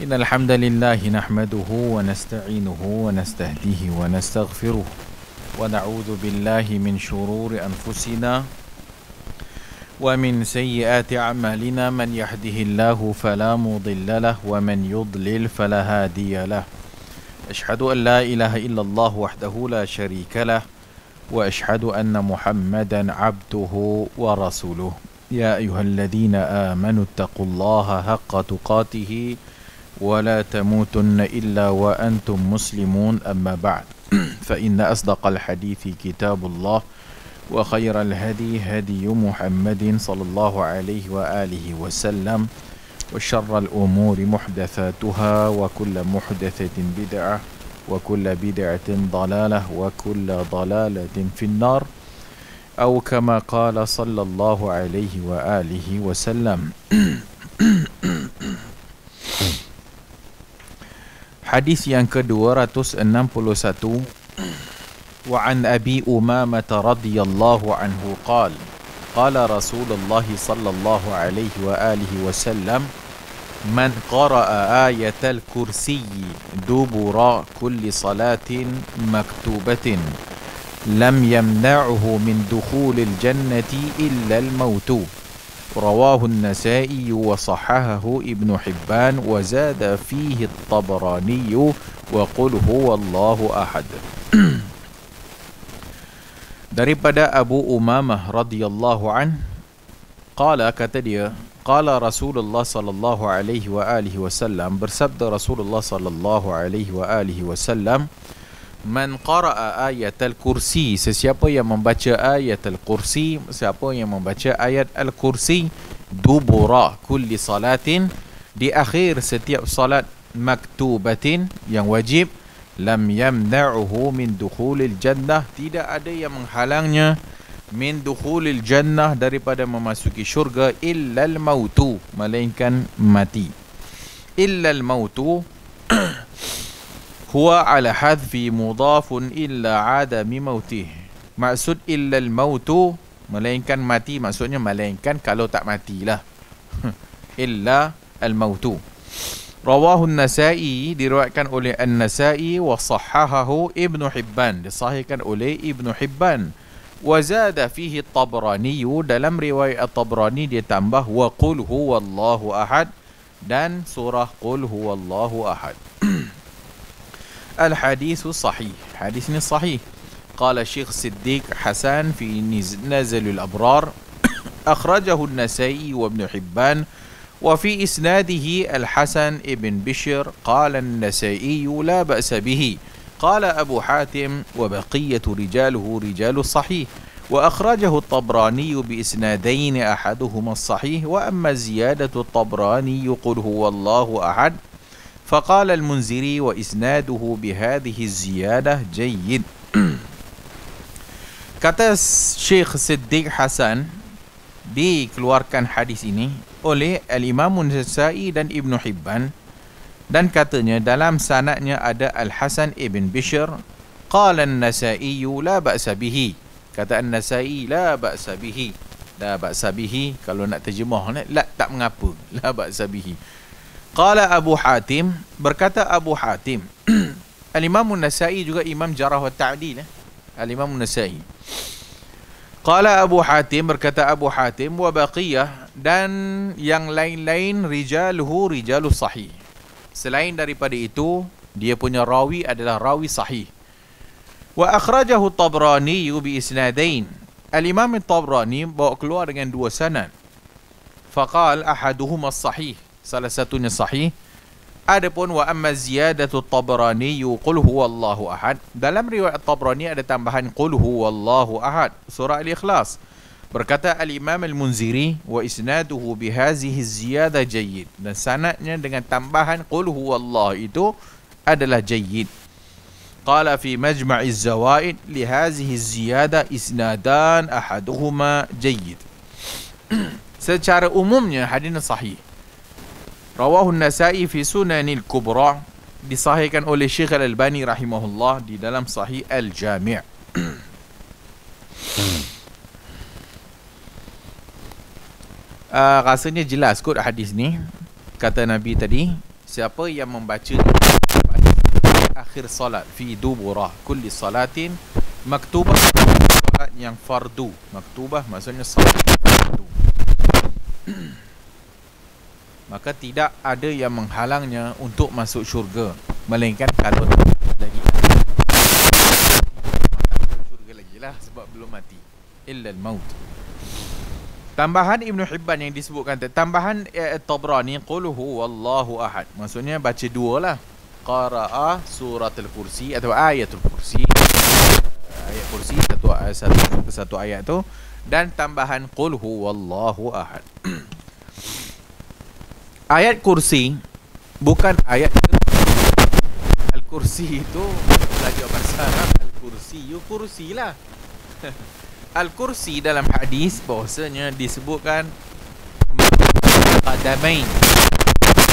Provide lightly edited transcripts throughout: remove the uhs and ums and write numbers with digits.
إن الحمد لله نحمده ونستعينه ونستهديه ونستغفره ونعوذ بالله من شرور أنفسنا ومن سيئات أعمالنا من يهده الله فلا مضل له ومن يضلل فلا هادي له أشهد أن لا إله إلا الله وحده لا شريك له وأشهد أن محمدا عبده ورسوله يا أيها الذين آمنوا اتقوا الله حق تقاته ولا تموتن إلا وأنتم مسلمون أما بعد فإن أصدق الحديث كتاب الله وخير الهدي هدي محمد صلى الله عليه وآله وسلم وشر الأمور محدثاتها وكل محدثة بدعة وكل بدعة ضلالة وكل ضلالة في النار أو كما قال صلى الله عليه وآله وسلم. Hadis yang ke-261 wa an Abi Umamah radhiyallahu anhu qala qala Rasulullah sallallahu alaihi wa alihi wasallam man qara'a ayatal kursiy dubura kulli salatin maktubatin lam yamna'uhu min dukhulil jannati illa al-mautu. رواه النسائي وصححه ابن حبان وزاد فيه الطبراني وقل هو الله أحد. Daripada Abu Umamah radhiyallahu an, qala, kata dia, qala Rasulullah sallallahu alaihi wa alihi wasallam, bersabda Rasulullah sallallahu alaihi wa alihi wasallam, man qara'a ayat al-kursi, sesiapa yang membaca ayat al-kursi, siapa yang membaca ayat al-kursi dubura kulli salatin, di akhir setiap salat maktubatin yang wajib, lam yamna'uhu min dukhulil jannah, tidak ada yang menghalangnya min dukhulil jannah, daripada memasuki syurga, illal mautu, melainkan mati. Illal mautu huwa ala hadfi mudafun illa adami mautih. Maksud illal mautu, melainkan mati, maksudnya melainkan kalau tak matilah. Illa al mautu. Rawahu an-Nasa'i, diriwayatkan oleh an-Nasa'i, wa sahhahahu Ibnu Hibban, disahihkan oleh Ibnu Hibban. Wa zada fihi at-Tabrani, dalam riwayat at-Tabrani dia tambah wa qul huwallahu ahad, dan surah qul huwallahu ahad. الحديث صحيح، حديث صحيح. قال الشيخ صديق حسن في نزل الأبرار أخرجه النسائي وابن حبان وفي إسناده الحسن ابن بشر قال النسائي لا بأس به. قال أبو حاتم وبقية رجاله رجال الصحيح، وأخرجه الطبراني بإسنادين أحدهما الصحيح، وأما زيادة الطبراني قل هو الله أحد فقال المنذري وإسناده بهذه الزيادة جيد. Kata Syekh Siddiq Hasan, dikeluarkan hadis ini oleh Al-Imam An-Nasa'i dan Ibnu Hibban, dan katanya dalam sanadnya ada Al-Hasan ibn Bishr. Qala An-Nasa'i la ba'sa bihi, kata An-Nasa'i la ba'sa bihi. La ba'sa bihi, kalau nak terjemah, la, tak mengapa, la ba'sa bihi. Qala Abu Hatim, berkata Abu Hatim, Al-Imam An-Nasa'i juga Imam Jarah wa Ta'dil, Al-Imam An-Nasa'i. Qala Abu Hatim, berkata Abu Hatim, wa baqiyah, dan yang lain-lain, rijaluhu rijalus sahih, selain daripada itu dia punya rawi adalah rawi sahih. Wa akhrajahu Tabrani bi isnadain, Al-Imam Tabrani bawa keluar dengan dua sanad. Faqal ahaduhuma sahih, salah satunya sahih. Adapun wa amma ziyadatu Tabrani qul huwallahu ahad, dalam riwayat Tabrani ada tambahan qul huwallahu ahad, surah Al-Ikhlas. Berkata Al-Imam Al-Munziri wa isnaduhu bihazihi ziyadah jayyid, dan sanadnya dengan tambahan qul huwallahu itu adalah jayyid. Qala fi majma'iz zawaid li hazihi ziyadah isnadan ahaduhuma jayyid. Secara umumnya hadis sahih. Rawahu An-Nasa'i fi Sunanil Kubra, disahihkan oleh Syekh Al-Albani rahimahullah di dalam Sahih Al-Jami'. Rasanya jelas kot hadis ni. Kata Nabi tadi, siapa yang membaca akhir salat fi dubura kulli salatin maktubah, salat yang fardu. Maktubah maksudnya salat fardu. Maka tidak ada yang menghalangnya untuk masuk syurga, melainkan kalau lagi syurga lagi lah, sebab belum mati. Illa al-maut. Tambahan Ibn Hibban yang disebutkan, tambahan Tabrani, qul huwallahu ahad, maksudnya baca dua lah, qara'a suratul kursi atau ayatul kursi, ayat kursi satu ayat tu, dan tambahan qul huwallahu ahad. Ayat kursi bukan ayat al-kursi itu belajar bahasa Arab, al-kursi kursi lah. Al-kursi dalam hadis bahasanya disebutkan qadamain.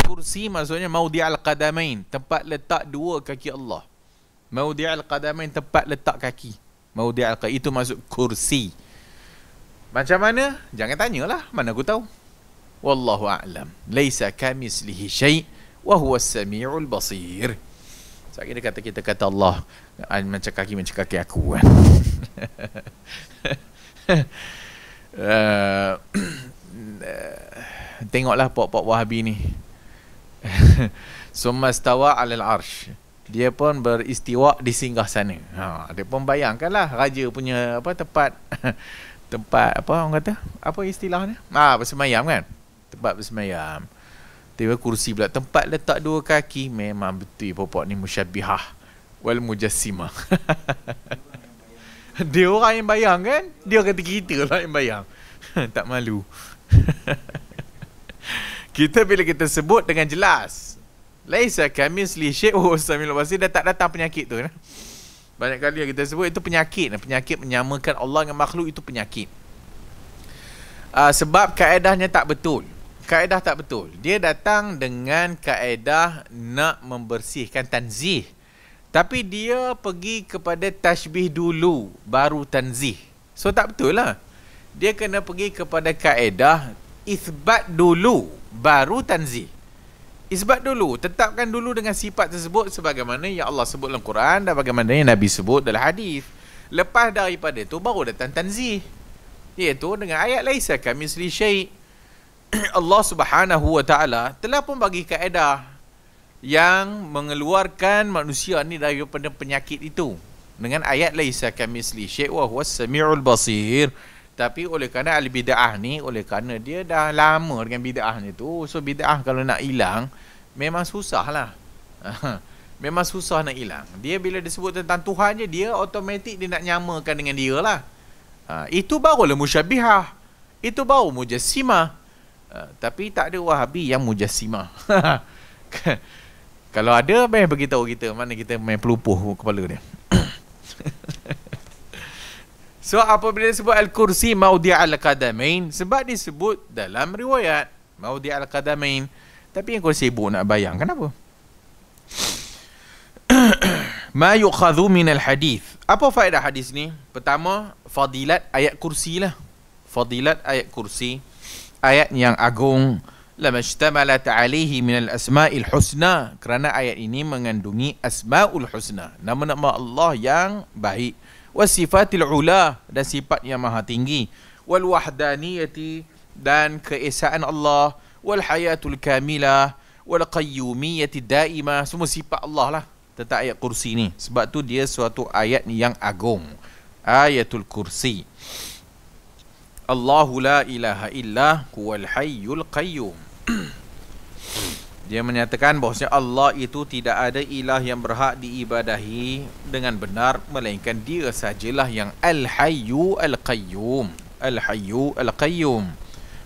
Kursi maksudnya maudi' al-qadamain, tempat letak dua kaki Allah. Maudi' al-qadamain, tempat letak kaki. Maudi' al-qadamain itu maksud kursi. Macam mana? Jangan tanyalah, mana aku tahu. Wallahu a'lam. Laisa kamislihi syai' wa huwa as-sami'ul basir. Saya kira kita kata Allah macam kaki aku kan. Tengoklah pok-pok Wahabi ni. Summa stawa 'alal arsh. Dia pun beristiwa di singgah sana. Dia pun bayangkanlah raja punya tempat apa orang kata? Apa istilahnya? Bersemayam kan? Tempat bersemayam. Tiba kursi pula, tempat letak dua kaki. Memang betul popok ni musyabbihah wal mujassimah. Dia orang yang bayang kan? Dia kata kita lah yang bayang. Tak malu. Kita bila kita sebut dengan jelas, laisa kamisli syai'un samil basir, dah tak datang penyakit tu kan? Banyak kali yang kita sebut itu penyakit. Penyakit menyamakan Allah dengan makhluk itu penyakit. Sebab kaedahnya tak betul. Kaedah tak betul. Dia datang dengan kaedah nak membersihkan tanzih. Tapi dia pergi kepada tashbih dulu, baru tanzih. So tak betul lah. Dia kena pergi kepada kaedah isbat dulu, baru tanzih. Isbat dulu, tetapkan dulu dengan sifat tersebut sebagaimana yang Allah sebut dalam Quran dan bagaimana yang Nabi sebut dalam hadis. Lepas daripada itu baru datang tanzih, iaitu dengan ayat laisa kamisli syai'. Allah Subhanahu wa taala telah pun bagi kaedah yang mengeluarkan manusia ni daripada penyakit itu dengan ayat laisa kamisli syai' wa huwas samiul basir. Tapi oleh kerana ahli bid'ah ni, oleh kerana dia dah lama dengan bid'ahnya tu, so bid'ah kalau nak hilang memang susah lah. Memang susah nak hilang. Dia bila disebut tentang Tuhan je, dia automatik dia nak nyamakan dengan dia lah. Itu barulah musyabbihah. Itu baru mujassimah. Tapi tak ada Wahabi yang mujassimah. Kalau ada, main beritahu kita, mana kita main pelupuh kepala dia. So apabila disebut al-kursi maudi' al-qadamain, sebab disebut dalam riwayat maudi' al-qadamain. Tapi yang kau sibuk nak bayang, kenapa? Ma yukhadhu min al-hadith. Apa faedah hadis ni? Pertama, fadilat ayat kursi lah. Fadilat ayat kursi, ayat yang agung. Lama ishtamalat alaihi min al-asma'il husna, kerana ayat ini mengandungi asma'ul husna, nama-nama Allah yang baik, wasifatil ula, dan sifat yang maha tinggi, wal wahdaniyati, dan keesaan Allah, wal hayatul kamilah, wal qayyumiyati daimah, semua sifat Allah lah tentang ayat kursi ni. Sebab tu dia suatu ayat yang agung, ayatul kursi. Allahu la ilaha illa huwal hayyul qayyum. Dia menyatakan bahawasanya Allah itu tidak ada ilah yang berhak diibadahi dengan benar melainkan dia sajalah yang al-hayyu al-qayyum. Al-hayyu al-qayyum.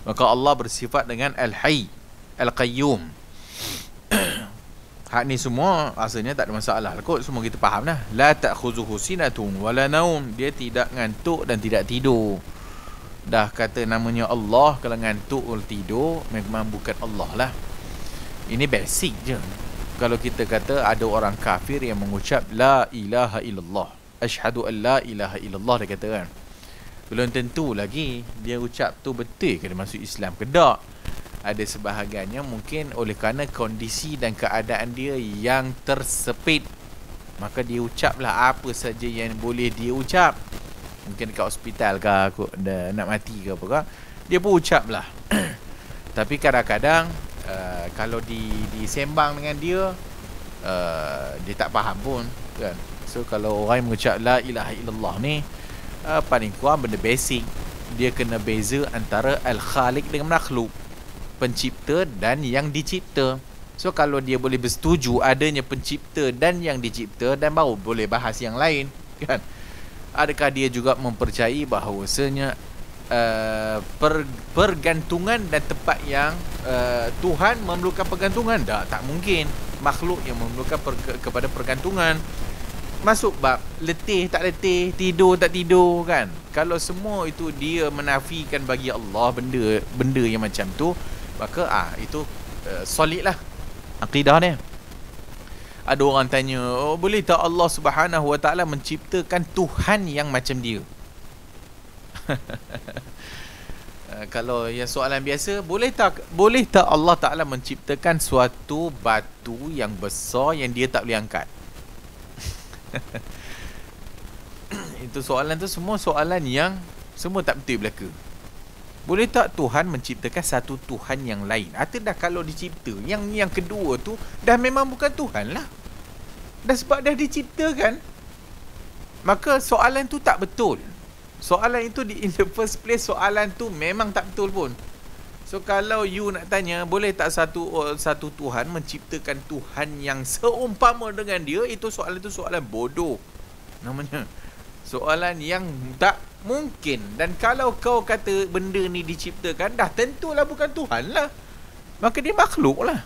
Maka Allah bersifat dengan al-hayy al-qayyum. Hak ni semua asalnya tak ada masalah lah kot, semua kita faham dah. La ta'khuzuhu sinatun wala naum. Dia tidak ngantuk dan tidak tidur. Dah kata namanya Allah, kalau ngantuk atau tidur memang bukan Allah lah. Ini basic je. Kalau kita kata ada orang kafir yang mengucap la ilaha illallah, asyhadu an la ilaha illallah, dia kata kan, belum tentu lagi dia ucap tu betul ke dia masuk Islam ke tak. Ada sebahagiannya mungkin oleh kerana kondisi dan keadaan dia yang tersepit, maka dia ucaplah apa saja yang boleh dia ucap. Mungkin dekat hospital ke, aku dah nak mati ke apa ke, dia pun ucaplah. Tapi kadang-kadang kalau disembang dengan dia, dia tak faham pun kan. So kalau orang yang mengucap la ilaha illallah ni, paling kurang benda basic, dia kena beza antara al-khaliq dengan makhluk, pencipta dan yang dicipta. So kalau dia boleh bersetuju adanya pencipta dan yang dicipta, dan baru boleh bahas yang lain kan. Adakah dia juga mempercayai bahawasanya pergantungan dan tempat yang Tuhan memerlukan pergantungan? Tak mungkin. Makhluk yang memerlukan kepada pergantungan. Masuk bab letih tak letih, tidur tak tidur kan. Kalau semua itu dia menafikan bagi Allah benda yang macam tu, maka itu solid lah akidah dia. Ada orang tanya, boleh tak Allah Subhanahu Wa Taala menciptakan Tuhan yang macam dia? Kalau yang soalan biasa, boleh tak Allah Taala menciptakan suatu batu yang besar yang dia tak boleh angkat? Itu soalan tu semua soalan yang semua tak betul belaka. Boleh tak Tuhan menciptakan satu Tuhan yang lain? Atau dah kalau dicipta, yang kedua tu dah memang bukan Tuhan lah. Dah sebab dah diciptakan, maka soalan tu tak betul. Soalan itu in the first place, soalan tu memang tak betul pun. So kalau you nak tanya, boleh tak satu Tuhan menciptakan Tuhan yang seumpama dengan dia, itu soalan bodoh namanya. Soalan yang tak mungkin. Dan kalau kau kata benda ni diciptakan, dah tentulah bukan Tuhan lah, maka dia makhluk lah.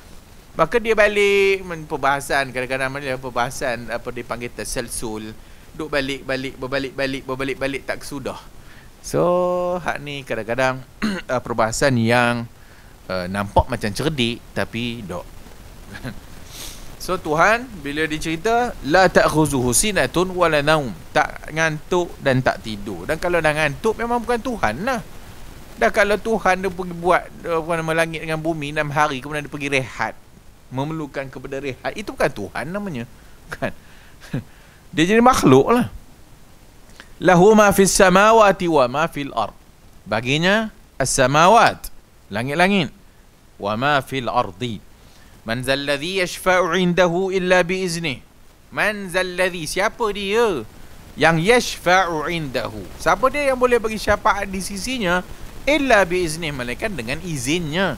Maka dia balik perbahasan, kadang-kadang perbahasan apa dipanggil terselsul, duk berbalik-balik tak kesudah. So hak ni kadang-kadang perbahasan yang nampak macam cerdik tapi dok. So Tuhan bila dicerita la ta'khuzuhu sinatun wala naum, tak ngantuk dan tak tidur. Dan kalau dah ngantuk memang bukan Tuhan lah. Dah kalau Tuhan dia pergi buat langit dengan bumi 6 hari, kemudian dia pergi rehat, memerlukan kepada rehat, itu bukan Tuhan namanya kan. Dia jadi makhluk lah. Lahu ma fis samawati wa ma fil ard. Baginya as-samawat, langit-langit, wa ma fil ardi. Man zalladhi yashfa'u 'indahu illa biiznih. Man zalladhi, siapa dia yang yashfa'u 'indahu? Siapa dia yang boleh bagi syafaat di sisinya? Illa biiznih, melainkan dengan izinnya.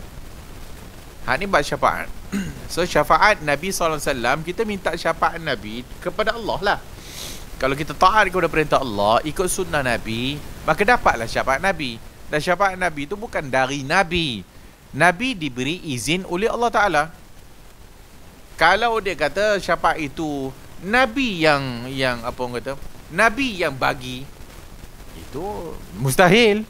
Hak ni bab syafaat. So syafaat Nabi SAW, kita minta syafaat Nabi kepada Allah lah. Kalau kita taat kepada perintah Allah, ikut sunnah Nabi, maka dapatlah syafaat Nabi. Dan syafaat Nabi itu bukan dari Nabi. Nabi diberi izin oleh Allah Ta'ala. Kalau dia kata syafaat itu Nabi yang apa orang kata, Nabi yang bagi, itu mustahil.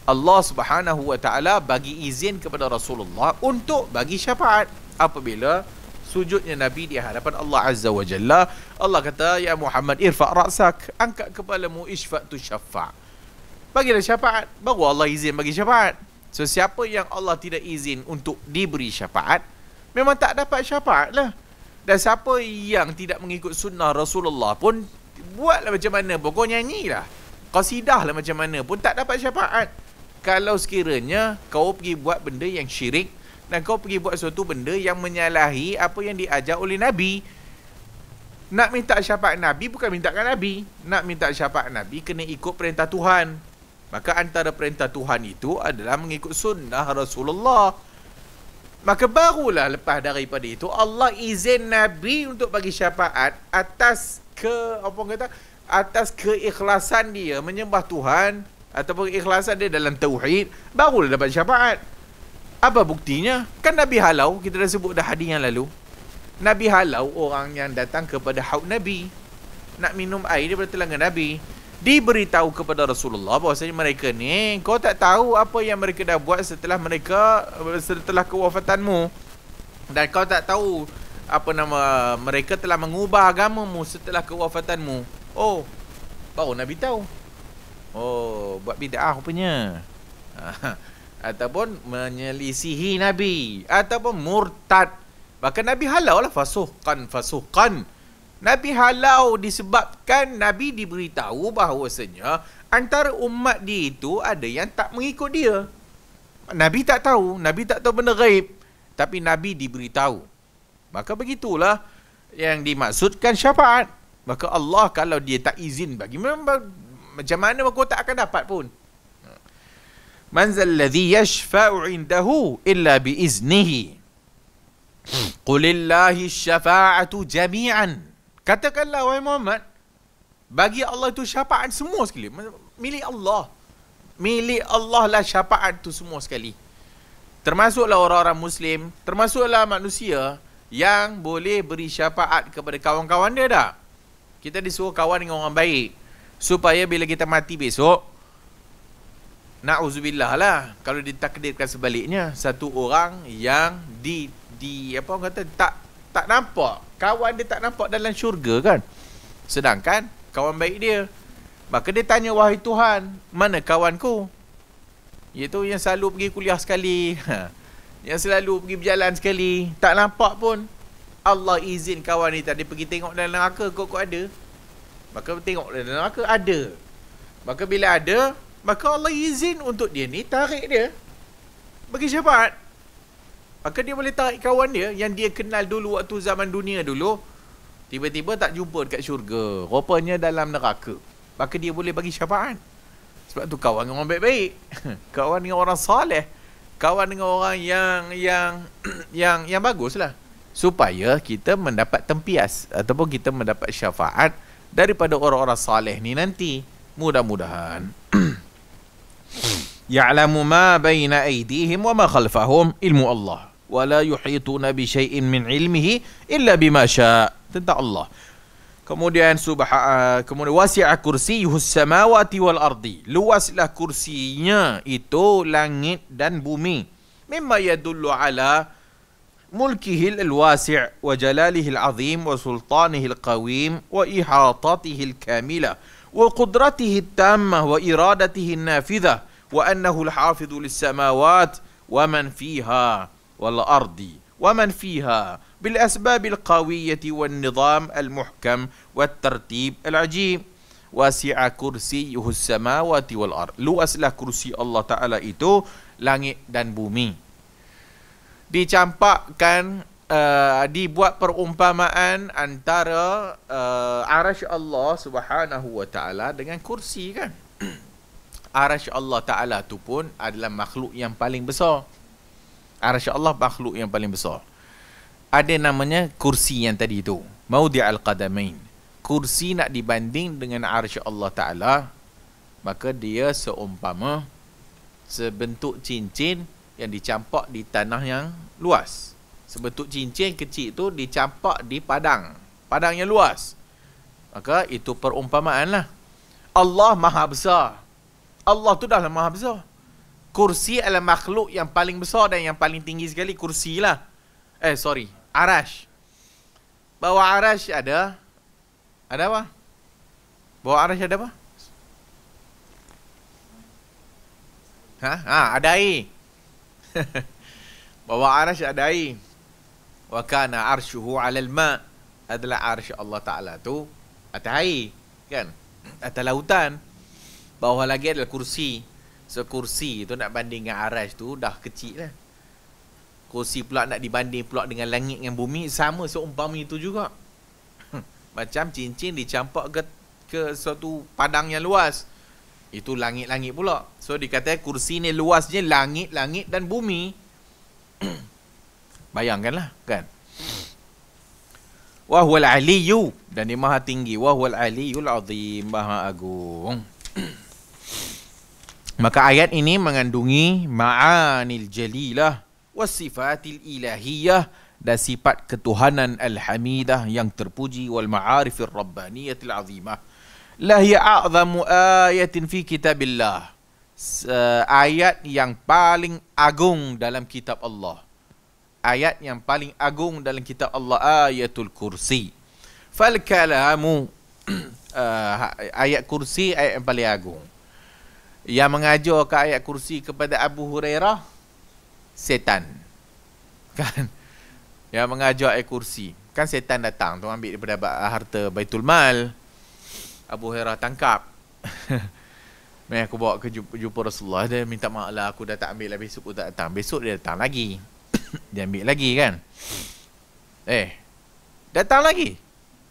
Allah Subhanahu Wa Ta'ala bagi izin kepada Rasulullah untuk bagi syafaat apabila sujudnya Nabi di hadapan Allah Azza wa Jalla. Allah kata, ya Muhammad irfa' ra'sak, angkat kepalamu, ishfa'tu syafa', bagilah syafaat. Baru Allah izin bagi syafaat. So siapa yang Allah tidak izin untuk diberi syafaat, memang tak dapat syafaat lah. Dan siapa yang tidak mengikut sunnah Rasulullah pun, buatlah macam mana pun, kau nyanyilah, qasidah lah macam mana pun, tak dapat syafaat. Kalau sekiranya kau pergi buat benda yang syirik, dan kau pergi buat suatu benda yang menyalahi apa yang diajar oleh Nabi. Nak minta syafaat Nabi bukan mintakan Nabi. Nak minta syafaat Nabi kena ikut perintah Tuhan. Maka antara perintah Tuhan itu adalah mengikut sunnah Rasulullah. Maka barulah lepas daripada itu Allah izin Nabi untuk bagi syafaat atas atas keikhlasan dia menyembah Tuhan, ataupun keikhlasan dia dalam tauhid, barulah dapat syafaat. Apa buktinya? Kan Nabi halau, kita dah sebut dah hadis yang lalu. Nabi halau orang yang datang kepada haud Nabi, nak minum air daripada telanga Nabi. Diberitahu kepada Rasulullah bahawasanya mereka ni, kau tak tahu apa yang mereka dah buat setelah kewafatanmu. Dan kau tak tahu apa nama, mereka telah mengubah agamamu setelah kewafatanmu. Oh, baru Nabi tahu. Oh, buat bid'ah rupanya. ataupun menyelisihi Nabi, ataupun murtad. Bahkan Nabi halau lah, fasuhkan. Nabi halau disebabkan Nabi diberitahu bahawasanya antara umat dia itu ada yang tak mengikut dia. Nabi tak tahu benda ghaib, tapi Nabi diberitahu. Maka begitulah yang dimaksudkan syafaat. Maka Allah kalau dia tak izin bagi, macam mana kau tak akan dapat pun. Man zal ladzi yashfa'u 'indahu illa bi iznihi. Qulillahi syafa'atu jami'an. Katakanlah wahai Muhammad, bagi Allah itu syafaat semua sekali. Milik Allah. Milik Allah lah syafaat itu semua sekali. Termasuklah orang-orang Muslim, termasuklah manusia yang boleh beri syafaat kepada kawan-kawan dia dah. Kita disuruh kawan dengan orang baik, supaya bila kita mati besok, na'udzubillah lah, kalau ditakdirkan sebaliknya, satu orang yang apa orang kata, tak nampak, kawan dia tak nampak dalam syurga kan, sedangkan kawan baik dia. Maka dia tanya, wahai Tuhan, mana kawanku? Iaitu yang selalu pergi kuliah sekali, yang selalu pergi berjalan sekali, tak nampak pun. Allah izin kawan ni tadi pergi tengok dalam neraka, kok ada. Maka tengok dalam neraka, ada. Maka bila ada, maka Allah izin untuk dia ni tarik dia, bagi syafaat. Maka dia boleh tarik kawan dia yang dia kenal dulu waktu zaman dunia dulu, tiba-tiba tak jumpa dekat syurga, rupanya dalam neraka. Maka dia boleh bagi syafaat. Sebab tu kawan dengan orang baik-baik, kawan dengan orang soleh, kawan dengan orang yang baguslah, supaya kita mendapat tempias ataupun kita mendapat syafaat daripada orang-orang soleh ni nanti. Mudah-mudahan. Ya'lamu ma baina aydihim wa ma khalfahum, ilmu Allah. Wa la yuhituna bi syai'in min ilmihi illa bima syaa. Tentang Allah. Kemudian kemudian wasi'a kursiyyuhus samawati wal ardi. Luaslah kursinya itu langit dan bumi. Mimma yadullu ala mulkihil al-wasi' wa jalalihil azim wa sultanihil qawim wa ihatatihi al-kamilah wa qudratihi at-tammah wa iradatihi an-nafidhah wa annahu al-hafidhu lis-samawat wa man fiha wal ardi wa man fiha bil asbabil qawiyyati wan nizam al-muhkam wat tartib al-ajib. Wasi'a kursiyyuhus samawati wal ard. Luaslah kursi Allah Ta'ala itu langit dan bumi. Dicampakkan, dibuat perumpamaan antara arasy Allah Subhanahu wa Ta'ala dengan kursi kan. Arasy Allah Ta'ala tu pun adalah makhluk yang paling besar. Arasy Allah makhluk yang paling besar. Ada namanya kursi yang tadi tu, Maudi'al Qadamain. Kursi nak dibanding dengan arasy Allah Ta'ala, maka dia seumpama sebentuk cincin yang dicampak di tanah yang luas. Sebentuk cincin kecil tu dicampak di padang yang luas. Maka itu perumpamaan lah. Allah maha besar. Allah tu dah maha besar. Kursi adalah makhluk yang paling besar dan yang paling tinggi sekali. Kursi lah. Arash. Bawah arash ada apa? Bawah arash ada apa? Ada air. Bawah arash ada air. Wa kana arshuhu 'alal ma'. Adalah arsy Allah Ta'ala tu atas air kan, atas lautan. Bawah lagi adalah kursi. So kursi tu nak banding dengan arash tu dah kecil lah. Kursi pula nak dibanding pula dengan langit dengan bumi, sama seumpama itu juga. Macam cincin dicampak ke suatu padang yang luas, itu langit-langit pula. So dikatakan kursi ni luasnya langit-langit dan bumi. Bayangkanlah kan. Wa huwal aliyyu, dan dia maha tinggi. Wa huwal aliyyul azim, maha agung. Maka ayat ini mengandungi ma'anil jalilah wasifatil ilahiyah, dan sifat ketuhanan al-hamidah yang terpuji, wal ma'arifir rabbaniyatil azimah. La hiya a'zamu ayatin fi kitabillah. Ayat yang paling agung dalam kitab Allah. Ayat yang paling agung dalam kitab Allah, ayatul kursi. Fal kalamu ayat kursi ayat yang paling agung. Yang mengajar ke ayat kursi kepada Abu Hurairah, setan. Kan? Yang mengajar ayat kursi. Kan setan datang tu ambil daripada harta Baitul Mal. Abu Hurairah tangkap. Aku bawa ke jumpa Rasulullah. Dia minta maaf lah, aku dah tak ambil lah, besok aku tak datang. Besok dia datang lagi. Dia ambil lagi kan. Datang lagi.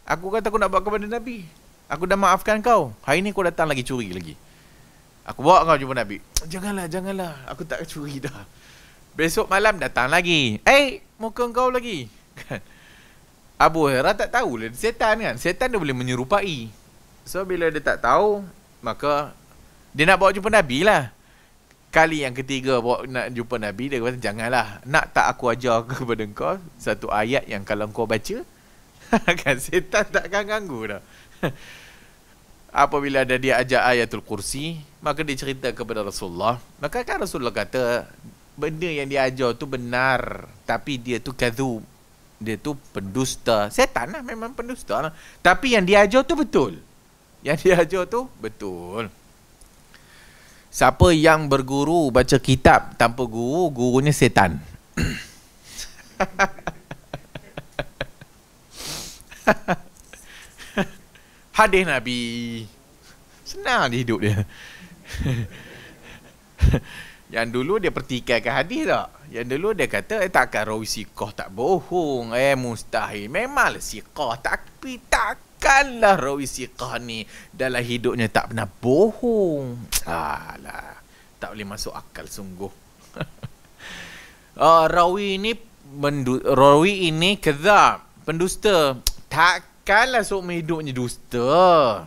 Aku kata aku nak bawa kepada Nabi. Aku dah maafkan kau. Hari ni kau datang lagi, curi lagi. Aku bawa kau jumpa Nabi. Janganlah. Aku tak curi dah. Besok malam datang lagi. Muka kau lagi. Abu Hurairah tak tahu lah, setan kan. Setan dia boleh menyerupai. So bila dia tak tahu, maka dia nak bawa jumpa Nabi lah. Kali yang ketiga bawa nak jumpa Nabi, dia kata janganlah. Nak tak aku ajar kepada kau satu ayat yang kalau kau baca kan setan takkan ganggu dah. Apabila ada dia ajar ayatul kursi, maka dia cerita kepada Rasulullah. Maka kan Rasulullah kata benda yang dia ajar tu benar, tapi dia tu kadzub. Dia tu pendusta. Setan lah, memang pendusta lah. Tapi yang dia ajar tu betul. Yang dia ajar tu betul. Siapa yang berguru baca kitab tanpa guru, gurunya setan. Hadis Nabi. Senang dia hidup dia. Yang dulu dia pertikaikan hadis tak? Yang dulu dia kata takkan rawi siqah tak bohong. Mustahil. Memanglah siqah, tapi takkanlah rawi siqah ni dalam hidupnya tak pernah bohong. Alah, tak boleh masuk akal sungguh. Rawi ini kadzab, pendusta. Takkanlah seumur hidupnya dusta.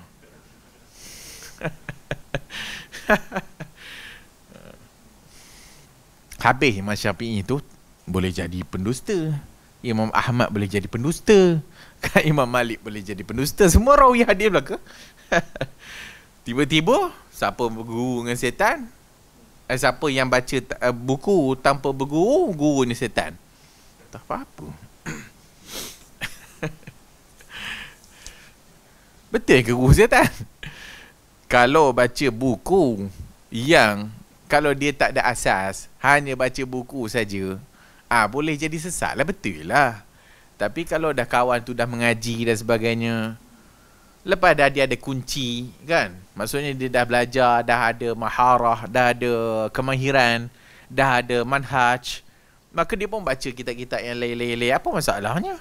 Habis Imam Syafi'i tu boleh jadi pendusta. Imam Ahmad boleh jadi pendusta. Kan Imam Malik boleh jadi pendusta. Semua rawi hadis belaka. Tiba-tiba siapa berguru dengan setan? Siapa yang baca buku tanpa berguru, gurunya setan. Tak apa-apa. Betul ke guru setan? Kalau baca buku yang kalau dia tak ada asas, hanya baca buku saja, boleh jadi sesat lah, betul lah. Tapi kalau dah kawan tu dah mengaji dan sebagainya, lepas dah dia ada kunci kan, maksudnya dia dah belajar, dah ada maharah, dah ada kemahiran, dah ada manhaj, maka dia pun baca kitab-kitab yang lain-lain. Apa masalahnya?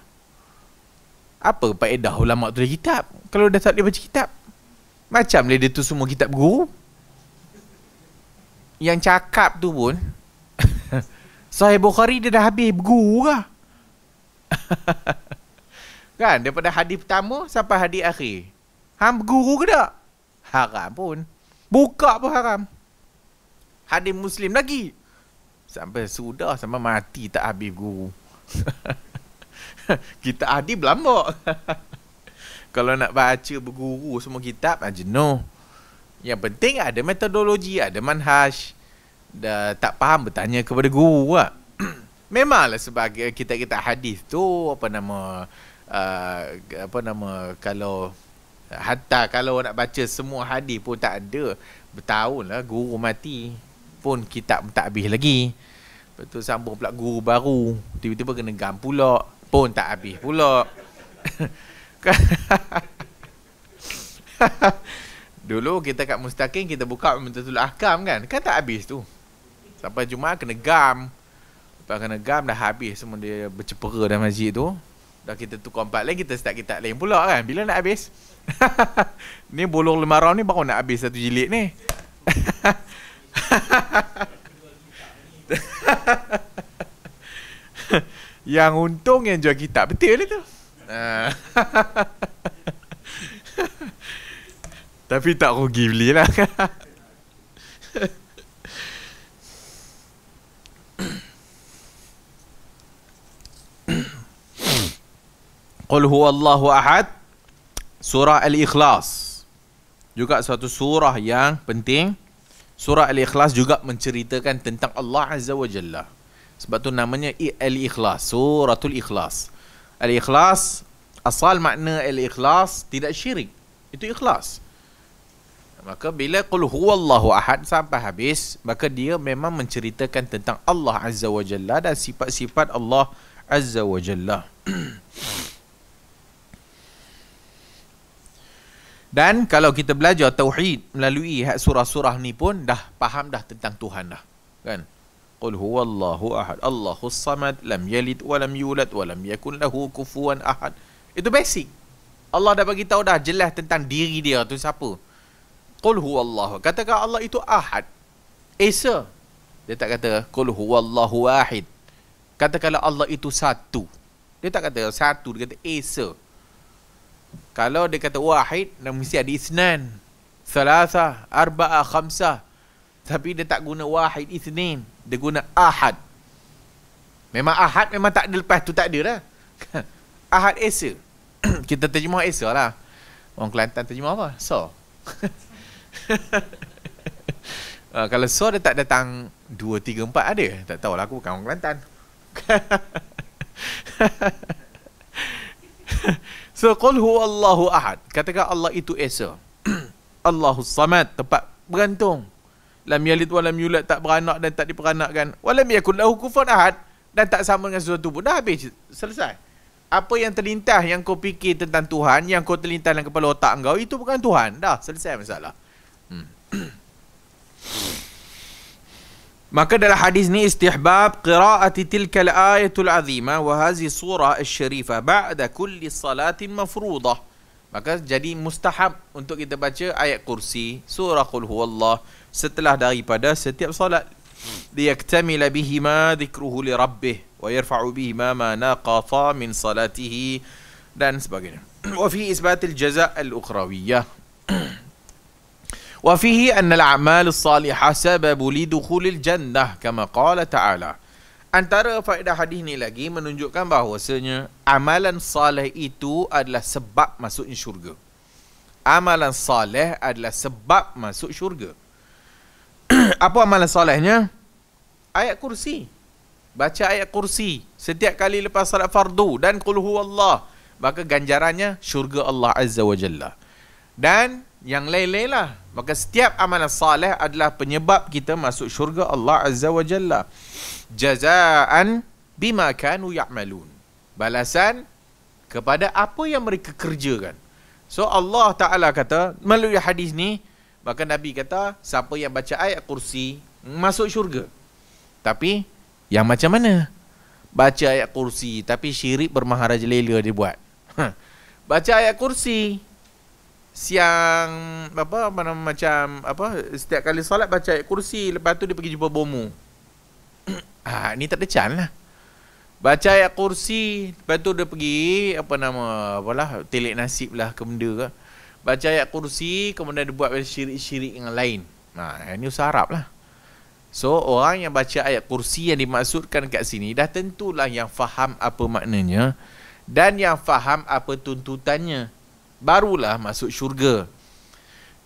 Apa faedah ulama tu dari kitab kalau dah tak boleh baca kitab? Macam dia tu semua kitab guru. Yang cakap tu pun Sahih Bukhari dia dah habis berguru lah. Kan, daripada hadis pertama sampai hadis akhir. Berguru ke tak? Haram pun. Buka pun haram. Hadis Muslim lagi. Sampai mati tak habis guru. Kita hadis berlambak. Kalau nak baca berguru semua kitab, jenuh. Yang penting ada metodologi, ada manhaj. Dah tak faham, bertanya kepada guru lah. Memanglah sebagai kita hadis tu kalau hatta kalau nak baca semua hadis pun tak ada, bertahun lah guru mati pun kitab tak habis lagi. Betul, sambung pula guru baru, tiba-tiba kena gam pula, pun tak habis pula. Dulu kita kat Mustaqim, kita buka Mutatul Ahkam kan tak habis tu. Sampai Jumaat kena gam. Lepas kena gam dah habis semua, dia bercepera dalam masjid tu. Dah kita tukar 4 lain, kita start kitab lain pula kan. Bila nak habis? Ni Bulughul Maram ni baru nak habis 1 jilid ni. Yang untung yang jual kitab, betul tu. Tapi tak rugi belilah. Qul huwallahu ahad, surah Al-Ikhlas. Juga suatu surah yang penting. Surah Al-Ikhlas juga menceritakan tentang Allah Azza wa Jalla. Sebab tu namanya Al-Ikhlas, Suratul Ikhlas. Al-Ikhlas, asal makna Al-Ikhlas tidak syirik. Itu ikhlas. Maka bila qul huwallahu ahad sampai habis, maka dia memang menceritakan tentang Allah Azza wa Jalla dan sifat-sifat Allah Azza wa Jalla. Dan kalau kita belajar tauhid melalui surah-surah ni pun dah faham dah tentang Tuhan dah, kan? Qul huwallahu ahad, Allahus samad, lam yalid wa lam yulad wa lam yakun lahu kufuwan ahad. Itu basic. Allah dah bagi tahu dah jelas tentang diri dia tu siapa. Qul huwallahu. Katakan Allah itu ahad, esa. Dia tak kata qul huwallahu wahid. Katakanlah Allah itu satu. Dia tak kata satu, dia kata esa. Kalau dia kata wahid, dan mesti ada isnan, thalatha, arba'a, khamsah. Tapi dia tak guna wahid, isnin. Dia guna ahad. Memang ahad, memang tak ada, lepas tu tak ada dah. Ahad esa. Kita terjemah esa lah. Orang Kelantan terjemah apa? So. Kalau so dia tak datang 2, 3, 4 ada. Tak tahulah, aku bukan orang Kelantan. So qul huwallahu ahad. Katakan Allah itu esa. Allahus samad, tempat bergantung. Lam yalid wa lam yulad, tak beranak dan tak diperanakkan. Wa lam yakul lahu kufuwan ahad, dan tak sama dengan sesuatu pun. Dah habis, selesai. Apa yang terlintas yang kau fikir tentang Tuhan, yang kau terlintas dalam kepala otak kau, itu bukan Tuhan. Dah selesai masalah. Maka dalam hadis ni istihbab qiraati tilka al-ayatul azimah wa hadhihi surah asy-syarifah ba'da kulli salatin mafruḍah. Maka jadi mustahab untuk kita baca ayat kursi, surah qul huwallah setelah daripada setiap solat. Liyaktamila bihima dhikruhu li rabbih wa yarfa'u bihima ma naqata min salatihi dan sebagainya. Wa fi isbatil jaza' al-ukhrawiyyah. وفيه أن الأعمال الصالحة سبب لدخول الجنة كما قال تعالى. Antara faedah hadis ni lagi menunjukkan bahawasanya amalan saleh itu adalah sebab masuknya syurga. Amalan saleh adalah sebab masuk syurga. Apa amalan salehnya? Ayat kursi. Baca ayat kursi setiap kali lepas salat fardu dan qul huwallah, maka ganjarannya syurga Allah Azza wa Jalla. Dan yang lain-lain lah. Maka setiap amalan saleh adalah penyebab kita masuk syurga Allah Azza wa Jalla. Jazaan bima kanu ya'malun. Balasan kepada apa yang mereka kerjakan. So Allah Ta'ala kata melalui hadis ni, maka Nabi kata siapa yang baca ayat kursi masuk syurga. Tapi yang macam mana? Baca ayat kursi tapi syirik bermaharajalela dia buat. Baca ayat kursi siang macam setiap kali solat baca ayat kursi, lepas tu dia pergi jumpa bomo. Ni tak ada can lah. Baca ayat kursi, lepas tu dia pergi telik nasib lah ke benda ke. Baca ayat kursi, kemudian dia buat syirik-syirik yang lain. Ini usaha Arab lah. So orang yang baca ayat kursi yang dimaksudkan kat sini dah tentulah yang faham apa maknanya dan yang faham apa tuntutannya, barulah masuk syurga.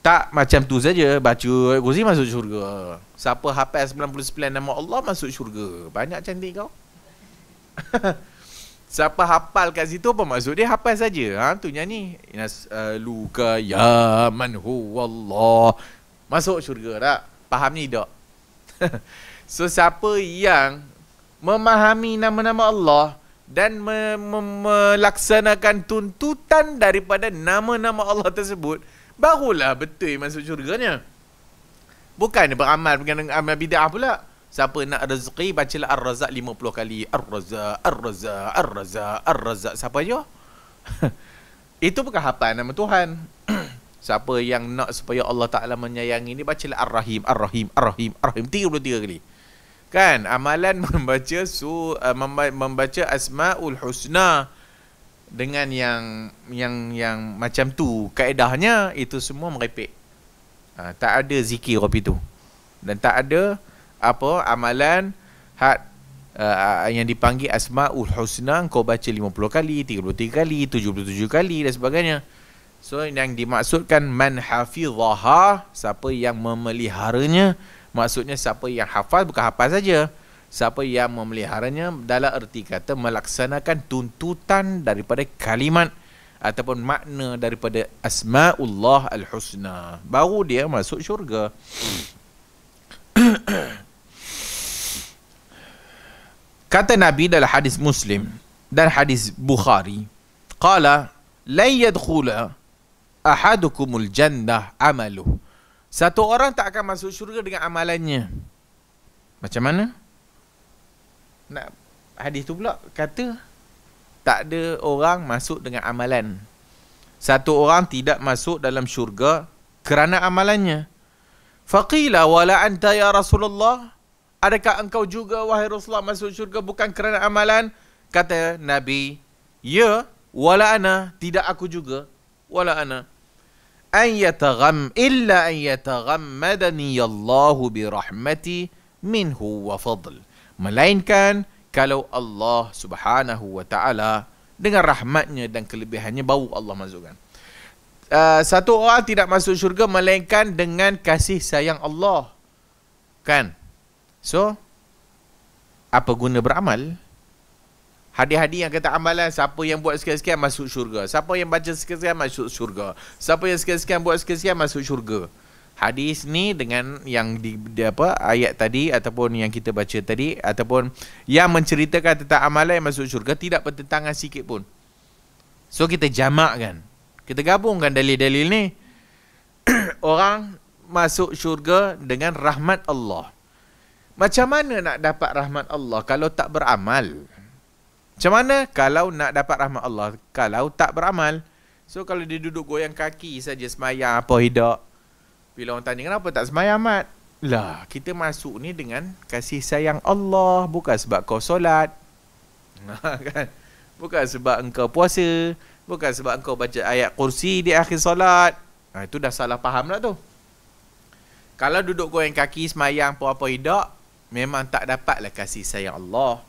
Tak macam tu saja baca ayat kursi masuk syurga. Siapa hafal 99 nama Allah masuk syurga. Banyak cantik kau. Siapa hafal kat situ apa maksud dia? Hafal saja. Tu nyanyi nas'aluka ya man huwallah, masuk syurga tak? Faham ni tak? So siapa yang memahami nama-nama Allah dan melaksanakan tuntutan daripada nama-nama Allah tersebut, barulah betul masuk syurganya. Bukan beramal dengan amal bid'ah pula. Siapa nak rezeki, bacalah Ar-Razzaq 50 kali. Ar-Razzaq, Ar-Razzaq, Ar-Razzaq, Ar-Razzaq. Siapa je? Itu bukan hafal nama Tuhan. Siapa yang nak supaya Allah Ta'ala menyayangi ni, bacalah Ar-Rahim, Ar-Rahim, Ar-Rahim, Ar-Rahim 33 kali. Kan amalan membaca Asmaul Husna dengan yang macam tu, kaedahnya itu semua merepek. Tak ada zikir apa itu. Dan tak ada amalan yang dipanggil Asmaul Husna kau baca 50 kali, 33 kali, 77 kali dan sebagainya. So yang dimaksudkan man hafizaha, siapa yang memeliharanya. Maksudnya siapa yang hafal, bukan hafal saja, siapa yang memeliharanya dalam erti kata melaksanakan tuntutan daripada kalimat ataupun makna daripada Asma'ullah Al-Husna, baru dia masuk syurga. Kata Nabi dalam hadis Muslim dan hadis Bukhari, qala la yadkhula ahadukumul jannah amaluh. Satu orang tak akan masuk syurga dengan amalannya. Macam mana? Nak hadis tu pula kata tak ada orang masuk dengan amalan. Satu orang tidak masuk dalam syurga kerana amalannya. Faqila wala anta ya Rasulullah? Adakah engkau juga wahai Rasulullah masuk syurga bukan kerana amalan? Kata Nabi, ya, wala ana, tidak aku juga, wala ana. Illa an yataghammadani Allahu bi rahmati minhu wa fadl. Melainkan kalau Allah Subhanahu wa taala dengan rahmatnya dan kelebihannya baru Allah masukkan. Satu orang tidak masuk syurga melainkan dengan kasih sayang Allah. Kan? So, apa guna beramal? Hadis-hadis yang kata amalan, siapa yang buat sekian-sekian masuk syurga, siapa yang baca sekian-sekian masuk syurga, siapa yang sekian-sekian buat sekian-sekian masuk syurga. Hadis ni dengan yang di apa ayat tadi ataupun yang kita baca tadi ataupun yang menceritakan tentang amalan yang masuk syurga tidak bertentangan sikit pun. So kita jamakkan, kita gabungkan dalil-dalil ni. Orang masuk syurga dengan rahmat Allah. Macam mana nak dapat rahmat Allah kalau tak beramal? Macam mana kalau nak dapat rahmat Allah kalau tak beramal? So kalau dia duduk goyang kaki saja semayang apa hidak, bila orang tanya kenapa tak semayang Mat? Lah, kita masuk ni dengan kasih sayang Allah, bukan sebab kau solat. Kan? Bukan sebab engkau puasa, bukan sebab engkau baca ayat kursi di akhir solat. Itu dah salah faham lah tu. Kalau duduk goyang kaki semayang apa-apa hidak, memang tak dapatlah kasih sayang Allah.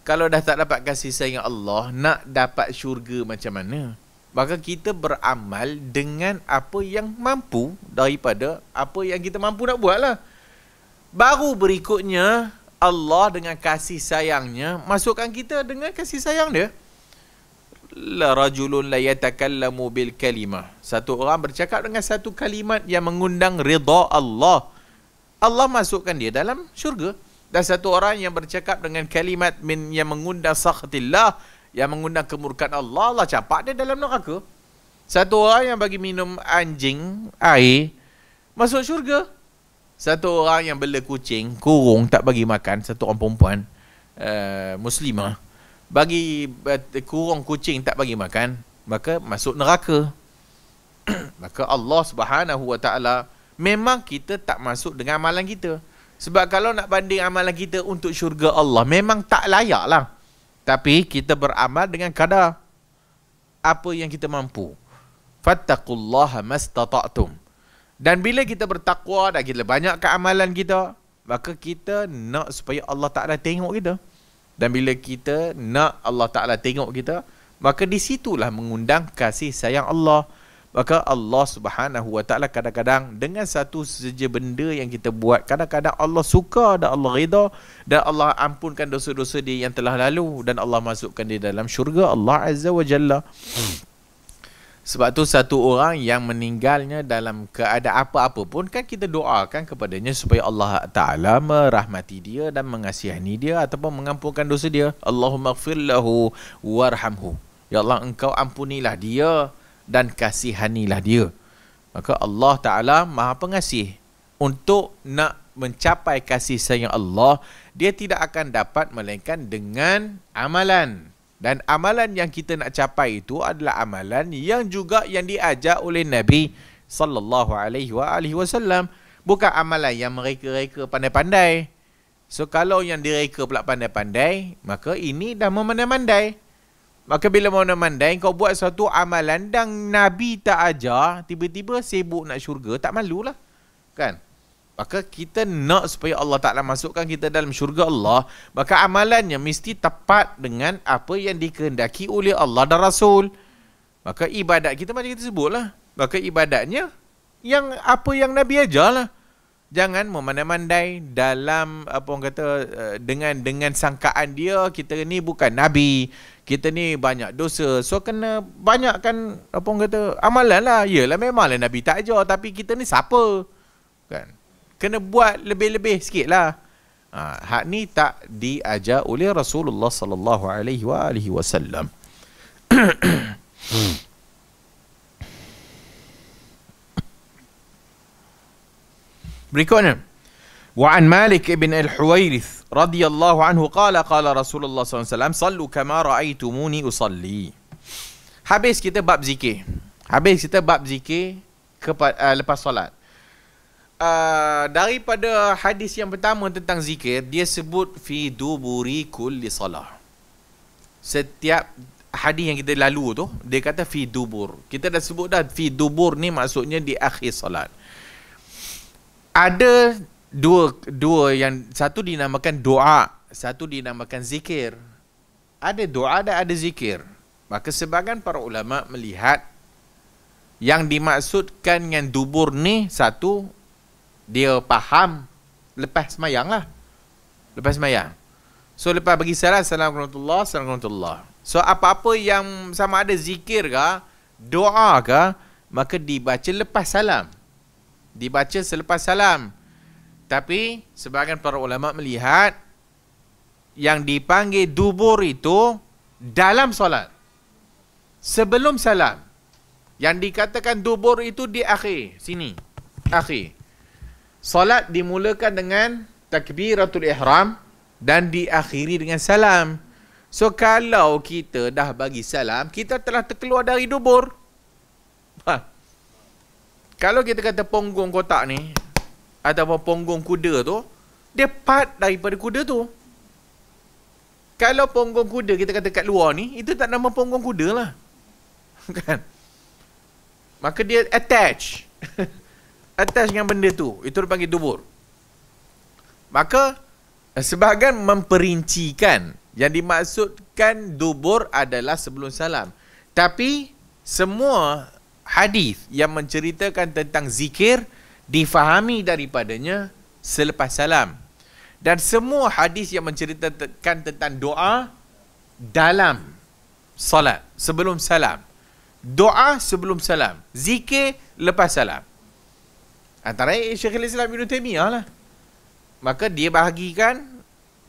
Kalau dah tak dapat kasih sayang Allah, nak dapat syurga macam mana? Maka kita beramal dengan apa yang mampu daripada apa yang kita mampu nak buat lah. Baru berikutnya Allah dengan kasih sayangnya masukkan kita dengan kasih sayang dia. La rajulun la yatakallamu bil kalimah. Satu orang bercakap dengan satu kalimat yang mengundang ridha Allah, Allah masukkan dia dalam syurga. Dan satu orang yang bercakap dengan kalimat yang mengundang sakhatillah, yang mengundang kemurkaan Allah, Allah campak dia dalam neraka. Satu orang yang bagi minum anjing air, masuk syurga. Satu orang yang bela kucing, kurung, tak bagi makan, satu orang perempuan muslimah, bagi kurung kucing tak bagi makan, maka masuk neraka. Maka Allah Subhanahu wa taala, memang kita tak masuk dengan amalan kita. Sebab kalau nak banding amalan kita untuk syurga Allah, memang tak layak lah. Tapi kita beramal dengan kadar apa yang kita mampu. Fattaqullaha mastata'tum. Dan bila kita bertakwa dan kita banyakkan amalan kita, maka kita nak supaya Allah Ta'ala tengok kita. Dan bila kita nak Allah Ta'ala tengok kita, maka di situlah mengundang kasih sayang Allah. Maka Allah Subhanahu wa taala kadang-kadang dengan satu saja benda yang kita buat, kadang-kadang Allah suka dan Allah redha dan Allah ampunkan dosa-dosa dia yang telah lalu dan Allah masukkan dia dalam syurga Allah Azza wa Jalla. Sebab tu satu orang yang meninggalnya dalam keadaan apa-apa pun, kan kita doakan kepadanya supaya Allah Ta'ala merahmati dia dan mengasihani dia ataupun mengampunkan dosa dia. Allahumma ighfir lahu warhamhu. Ya Allah, engkau ampunilah dia dan kasihanilah dia. Maka Allah Ta'ala Maha Pengasih. Untuk nak mencapai kasih sayang Allah, dia tidak akan dapat melainkan dengan amalan. Dan amalan yang kita nak capai itu adalah amalan yang juga yang diajar oleh Nabi sallallahu alaihi wasallam. Bukan amalan yang mereka-reka pandai-pandai. So kalau yang direka pula pandai-pandai, maka ini dah memandai-mandai. Maka bila memandai, kau buat satu amalan dan Nabi tak ajar, tiba-tiba sibuk nak syurga, tak malulah. Kan? Maka kita nak supaya Allah Ta'ala masukkan kita dalam syurga Allah, maka amalannya mesti tepat dengan apa yang dikehendaki oleh Allah dan Rasul. Maka ibadat kita macam kita sebutlah. Maka ibadatnya yang apa yang Nabi ajar lah. Jangan memandai-mandai dalam apa orang kata dengan sangkaan dia kita ni bukan nabi, kita ni banyak dosa. So kena banyakkan apa orang kata amalan lah. Yalah memanglah nabi tak ajar, tapi kita ni siapa? Kan? Kena buat lebih-lebih sikitlah. Hak ni tak diajar oleh Rasulullah sallallahu alaihi wasallam. Berikutnya, wa an Malik ibn al-Huwairith radhiyallahu anhu qala Rasulullah sallallahu alaihi wasallam sallu kama raaitumuni usalli. Habis kita bab zikir. Lepas solat. Daripada hadis yang pertama tentang zikir, dia sebut fi duburi kulli salah. Setiap hadis yang kita lalu tu, dia kata fi dubur. Kita dah sebut dah fi dubur ni maksudnya di akhir solat. Ada dua yang satu dinamakan doa, satu dinamakan zikir. Ada doa dan ada zikir. Maka sebahagian para ulama melihat yang dimaksudkan dengan dubur ni satu, dia faham lepas semayang lah. Lepas semayang. So lepas bagi salam, Assalamualaikum warahmatullahi. So apa-apa yang sama ada zikir ke, doa ke, maka dibaca lepas salam. Dibaca selepas salam. Tapi sebahagian para ulama melihat yang dipanggil dubur itu dalam solat, sebelum salam. Yang dikatakan dubur itu di akhir sini, akhir solat dimulakan dengan takbiratul ihram dan diakhiri dengan salam. So kalau kita dah bagi salam, kita telah terkeluar dari dubur. Kalau kita kata punggung kotak ni ataupun punggung kuda tu, dia part daripada kuda tu. Kalau punggung kuda kita kata kat luar ni, itu tak nama punggung kuda lah. Kan? Maka dia attach. Attach dengan benda tu. Itu dipanggil dubur. Maka sebahagian memperincikan yang dimaksudkan dubur adalah sebelum salam. Tapi semua hadis yang menceritakan tentang zikir difahami daripadanya selepas salam. Dan semua hadis yang menceritakan tentang doa dalam salat, sebelum salam. Doa sebelum salam, zikir lepas salam. Antara Syekhul Islam Ibn Taymiyah lah. Maka dia bahagikan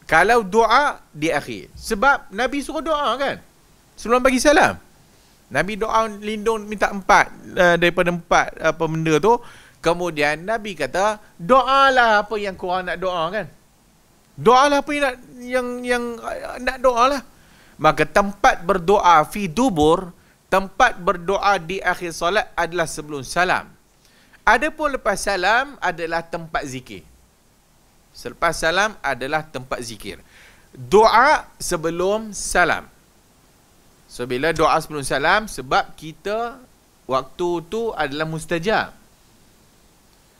kalau doa di akhir. Sebab Nabi suruh doa kan sebelum bagi salam. Nabi doa lindung minta daripada empat apa benda tu. Kemudian Nabi kata, doalah apa yang korang nak doa kan. Doalah apa yang nak doa lah. Maka tempat berdoa fi dubur, tempat berdoa di akhir solat adalah sebelum salam. Adapun lepas salam adalah tempat zikir. Selepas salam adalah tempat zikir. Doa sebelum salam. So bila doa sebelum salam, sebab kita waktu tu adalah mustajab.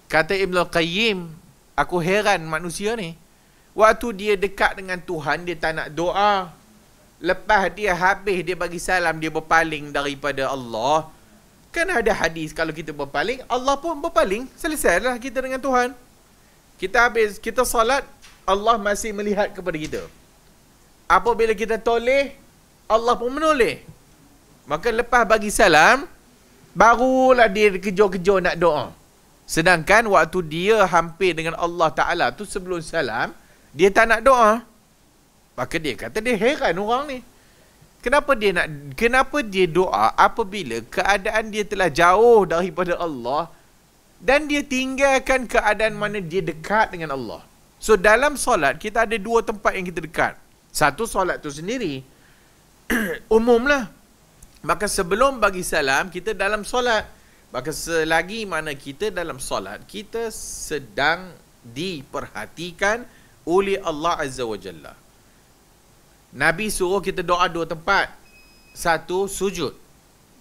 Kata Ibn Al-Qayyim, aku heran manusia ni. Waktu dia dekat dengan Tuhan, dia tak nak doa. Lepas dia habis, dia bagi salam, dia berpaling daripada Allah. Kan ada hadis, kalau kita berpaling, Allah pun berpaling. Selesailah kita dengan Tuhan. Kita habis, kita salat, Allah masih melihat kepada kita. Apabila kita toleh, Allah pun menoleh. Maka lepas bagi salam, barulah dia kejor-kejor nak doa. Sedangkan waktu dia hampir dengan Allah Ta'ala tu sebelum salam, dia tak nak doa. Maka dia kata dia heran orang ni. Kenapa dia doa apabila keadaan dia telah jauh daripada Allah dan dia tinggalkan keadaan mana dia dekat dengan Allah. So dalam solat kita ada dua tempat yang kita dekat. Satu solat tu sendiri umumlah. Maka sebelum bagi salam kita dalam solat. Maka selagi mana kita dalam solat, kita sedang diperhatikan oleh Allah Azza wa Jalla. Nabi suruh kita doa dua tempat. Satu, sujud.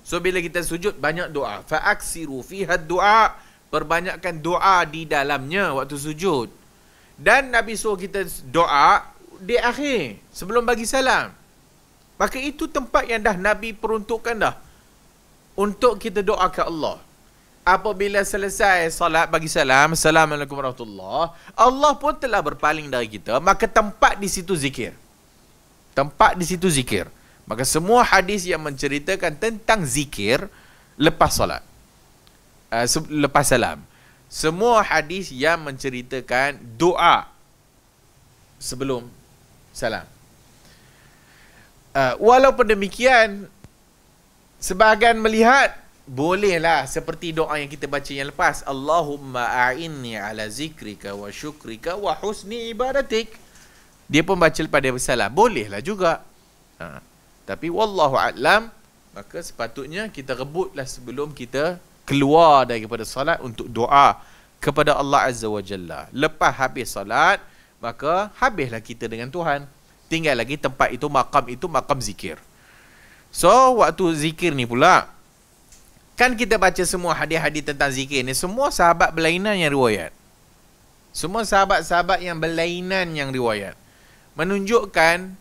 So bila kita sujud, banyak doa. Fa'aksiru fiha doa. Perbanyakkan doa di dalamnya waktu sujud. Dan Nabi suruh kita doa di akhir, sebelum bagi salam. Maka itu tempat yang dah Nabi peruntukkan dah untuk kita doa ke Allah. apabila selesai salat bagi salam, Assalamualaikum warahmatullahi, Allah pun telah berpaling dari kita, maka tempat di situ zikir. Tempat di situ zikir. Maka semua hadis yang menceritakan tentang zikir lepas salat, lepas salam. Semua hadis yang menceritakan doa sebelum salam. Walaupun demikian, sebahagian melihat bolehlah seperti doa yang kita baca yang lepas, Allahumma a'inni ala zikrika wa syukrika wa husni ibadatik. Dia pun baca lepas dia bersalam, bolehlah juga. Tapi wallahu a'lam, maka sepatutnya kita rebutlah sebelum kita keluar daripada salat untuk doa kepada Allah Azza wa Jalla. Lepas habis salat, maka habislah kita dengan Tuhan. Tinggal lagi tempat itu, makam zikir. So, waktu zikir ni pula, kan kita baca semua hadis-hadis tentang zikir ni, semua sahabat berlainan yang riwayat. Semua sahabat-sahabat yang berlainan yang riwayat. Menunjukkan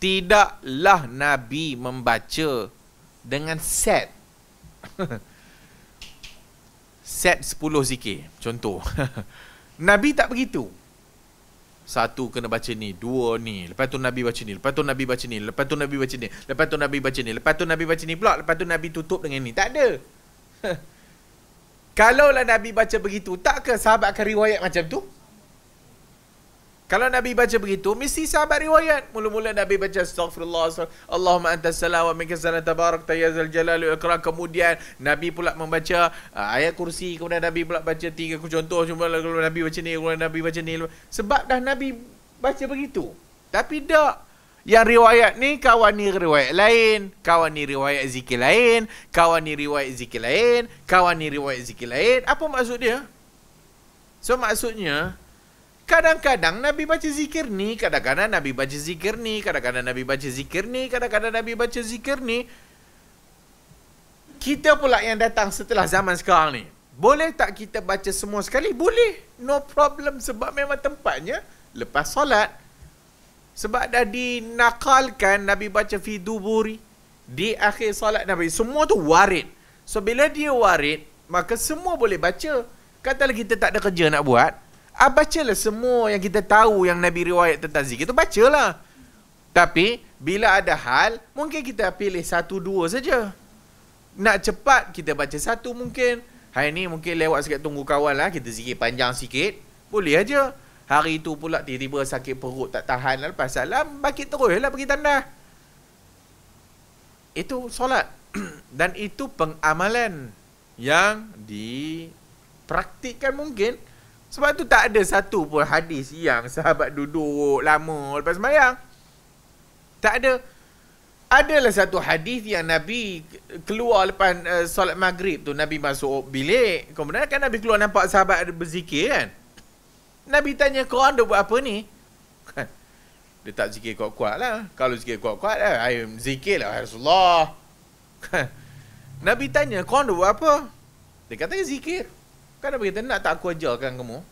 tidaklah Nabi membaca dengan set. Set 10 zikir. Contoh. Nabi tak begitu. Satu kena baca ni, dua ni, lepas tu Nabi baca ni, lepas tu Nabi baca ni, lepas tu Nabi baca ni, lepas tu Nabi baca ni, lepas tu Nabi baca ni pula, lepas tu Nabi tutup dengan ni. Tak ada. Kalaulah Nabi baca begitu, tak ke sahabat akan riwayat macam tu? Kalau Nabi baca begitu, mesti sahabat riwayat. Mula-mula Nabi baca astaghfirullah, Allahumma antas salam wa minkas salam tabarakta ya zal jalali wal ikram. Kemudian Nabi pula membaca ayat kursi, kemudian Nabi pula baca 3 contoh, cuma kalau Nabi baca ni, kalau Nabi baca ni. Sebab dah Nabi baca begitu. Tapi tak. Yang riwayat ni, kawan ni riwayat lain, kawan ni riwayat zikir lain, kawan ni riwayat zikir lain, kawan ni riwayat zikir lain. Apa maksud dia? So maksudnya, kadang-kadang Nabi baca zikir ni, kadang-kadang Nabi baca zikir ni, kadang-kadang Nabi baca zikir ni, kadang-kadang Nabi baca zikir ni. Kita pula yang datang setelah zaman sekarang ni, boleh tak kita baca semua sekali? Boleh. No problem. Sebab memang tempatnya lepas solat. Sebab dah dinakalkan Nabi baca fi duburi, di akhir solat Nabi. Semua tu warid. So bila dia warid, maka semua boleh baca. Katalah kita tak ada kerja nak buat, bacalah semua yang kita tahu yang Nabi riwayat tentang zikir tu, bacalah. Tapi bila ada hal, mungkin kita pilih 1-2 saja. Nak cepat, kita baca 1 mungkin. Hari ni mungkin lewat sikit, tunggu kawan lah, kita zikir panjang sikit, boleh aja. Hari tu pula tiba-tiba sakit perut, tak tahan lah, lepas salam bangkit terus lah pergi tandas. Itu solat. Dan itu pengamalan yang dipraktikkan mungkin. Sebab tu tak ada satu pun hadis yang sahabat duduk lama lepas sembahyang. Tak ada. Adalah satu hadis yang Nabi keluar lepas solat maghrib tu, Nabi masuk bilik, kemudian kan Nabi keluar nampak sahabat ada berzikir kan. Nabi tanya, korang dah buat apa ni? Dia tak zikir kuat-kuat lah. Kalau zikir kuat-kuat lah, zikir lah Rasulullah. Nabi tanya, korang dah buat apa? Dia kata zikir. Kan Nabi kata, nak tak aku ajarkan kamu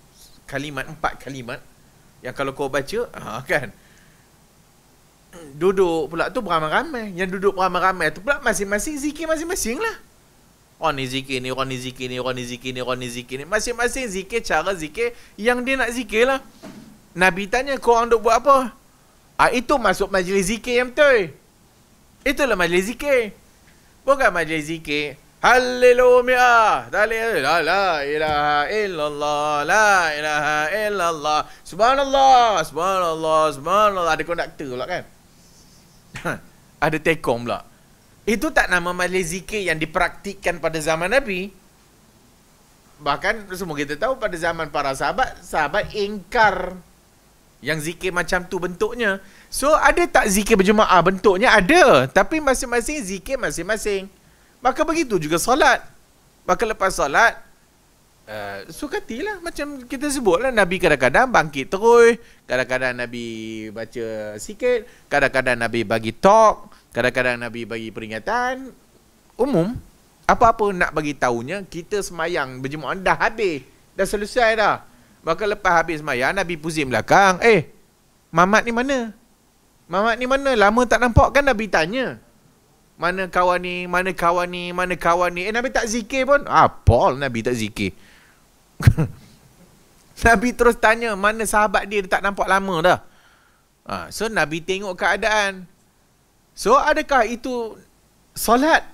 kalimat, 4 kalimat yang kalau kau baca, kan, duduk pula tu beramai-ramai. Yang duduk beramai-ramai tu pula masing-masing zikir masing-masing lah. Orang ni zikir ni, orang ni zikir ni, orang ni zikir ni, orang ni zikir ni. Masing-masing zikir cara zikir yang dia nak zikir lah. Nabi tanya, korang duk buat apa? Itu masuk majlis zikir yang betul. Itulah majlis zikir. Bukan majlis zikir Hallelujah, la ilaha illallah, la ilaha illallah, subhanallah, subhanallah, subhanallah. Ada konduktor pula kan. Ada tekong pula. Itu tak nama majlis zikir yang dipraktikkan pada zaman Nabi. Bahkan semua kita tahu pada zaman para sahabat, sahabat ingkar yang zikir macam tu bentuknya. So ada tak zikir berjemaah? Bentuknya ada, tapi masing-masing zikir masing-masing. Maka begitu juga solat. Maka lepas solat, sukatilah. Macam kita sebut lah, Nabi kadang-kadang bangkit terus, kadang-kadang Nabi baca sikit, kadang-kadang Nabi bagi talk, kadang-kadang Nabi bagi peringatan. Umum, apa-apa nak bagi tahunya, kita semayang berjemaah dah habis, dah selesai dah. Maka lepas habis semayang, Nabi pusing belakang, Mamat ni mana? Mamat ni mana? Lama tak nampak kan? Nabi tanya. Mana kawan ni, mana kawan ni, mana kawan ni. Nabi tak zikir pun. Apa Nabi tak zikir? Nabi terus tanya, mana sahabat dia tak nampak lama dah. So Nabi tengok keadaan. So adakah itu solat?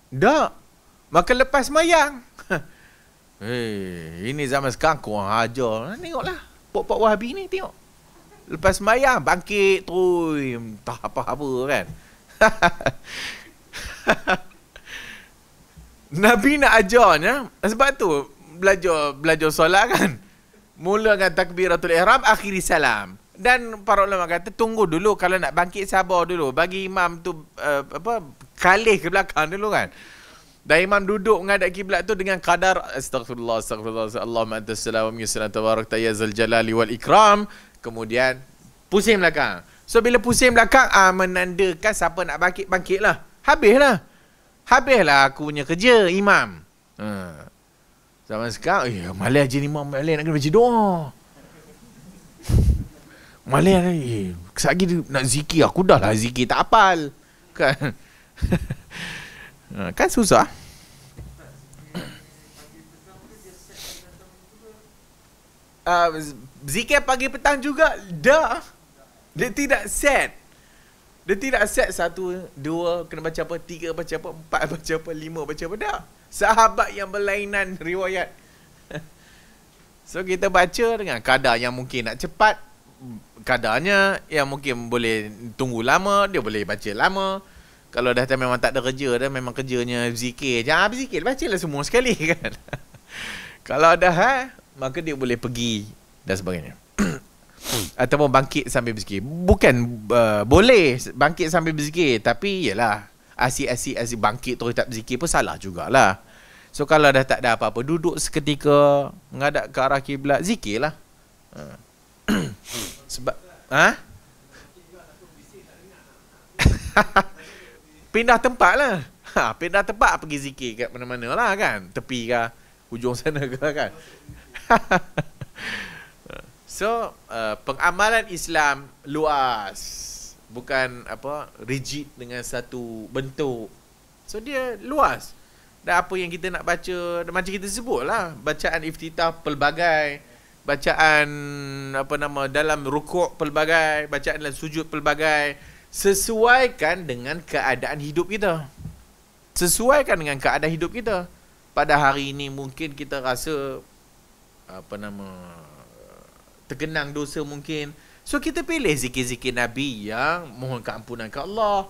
Tak. Maka lepas mayang. Ini zaman sekarang kurang ajar. Tengoklah pok-pok Wahabi ni, tengok. Lepas mayang bangkit terus, tak apa-apa kan. Nabi nak ajarnya, sebab tu belajar solat kan. Mula dengan takbiratul ihram, akhiri salam. Dan para ulama kata tunggu dulu, kalau nak bangkit sabar dulu, bagi imam tu kalih ke belakang dulu kan. Dan imam duduk menghadap kiblat tu dengan kadar astagfirullah, Allahumma antas salam wa minkas salam tabarakta ya zal jalali wal ikram. Kemudian pusing belakang. So bila pusing belakang, menandakan siapa nak bangkit, bangkitlah. Habislah aku punya kerja imam. Zaman sekarang, malas je imam, malas nak kena baca doa. Malas ni, sekejap lagi nak zikir, aku dah lah zikir tak hafal. Kan? Kan susah. Zikir pagi petang juga dah. Dia tidak set. Dia tidak set 1, 2 kena baca apa, 3 baca apa, 4 baca apa, 5 baca apa. Dah. Sahabat yang berlainan riwayat. So kita baca dengan kadar yang mungkin nak cepat, kadarnya yang mungkin boleh tunggu lama, dia boleh baca lama. Kalau dah memang tak ada kerja dah, memang kerjanya zikir je, berzikir, bacalah semua sekali kan. Kalau dah maka dia boleh pergi dan sebagainya. Ataupun bangkit sambil berzikir. Bukan boleh bangkit sambil berzikir, tapi yalah, asyik bangkit terus tak berzikir pun salah jugalah. So kalau dah tak ada apa-apa, duduk seketika menghadap ke arah kiblat, zikirlah. Sebab pindah tempat lah. Pindah tempat, pergi zikir kat mana-mana lah kan. Tepi ke, hujung sana ke kan. So pengamalan Islam luas, bukan rigid dengan satu bentuk. So dia luas. Dan apa yang kita nak baca, macam kita sebut lah, bacaan iftitah pelbagai, bacaan dalam rukuk pelbagai, bacaan dalam sujud pelbagai. Sesuaikan dengan keadaan hidup kita. Sesuaikan dengan keadaan hidup kita. Pada hari ini mungkin kita rasa tergenang dosa mungkin. So kita pilih zikir-zikir Nabi yang mohon keampunan ke Allah.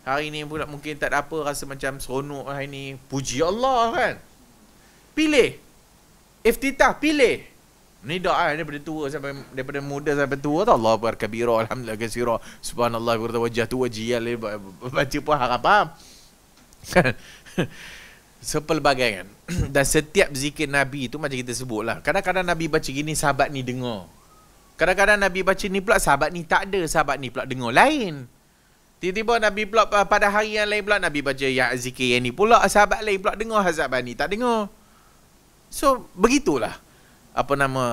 Hari ini pula mungkin tak ada apa, rasa macam seronok hari ini, puji Allah kan. Pilih. Iftitah, pilih. Ni doa daripada tua sampai, daripada muda sampai tua tu, Allah akbar kabira, alhamdulillah katsira, subhanallah wa tawajjahtu wajhiyal, baca pun harap faham. Sepelbagai kan. Dan setiap zikir Nabi tu macam kita sebut lah, kadang-kadang Nabi baca gini, sahabat ni dengar. Kadang-kadang Nabi baca ni pula, sahabat ni tak ada, sahabat ni pula dengar lain. Tiba-tiba Nabi pula pada hari yang lain pula Nabi baca yang zikir yang ni pula, sahabat lain pula dengar, sahabat ni tak dengar. So begitulah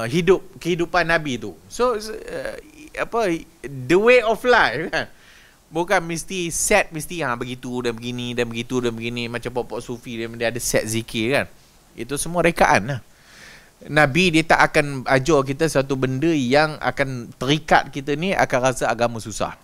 hidup, kehidupan Nabi tu. So the way of life kan. Bukan mesti set, mesti begitu dan begini dan begitu dan begini, macam pokok sufi dia ada set zikir kan. Itu semua rekaan lah. Nabi dia tak akan ajar kita satu benda yang akan terikat kita ni, akan rasa agama susah.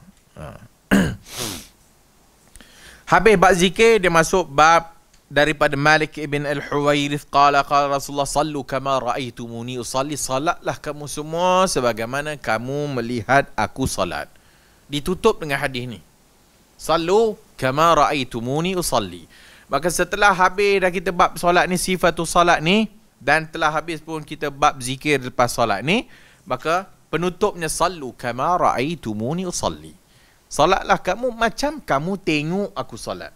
Habis bab zikir, dia masuk bab daripada Malik ibn al-Huwairith, qala Rasulullah sallu kama ra'aitumuni usalli, salatlah kamu semua sebagaimana kamu melihat aku salat. Ditutup dengan hadis ni, sallu kama ra'aitumuni usalli. Maka setelah habis dah kita bab solat ni, sifatul solat ni, dan telah habis pun kita bab zikir lepas solat ni, maka penutupnya sallu kama ra'aitumuni usalli, salatlah kamu macam kamu tengok aku solat.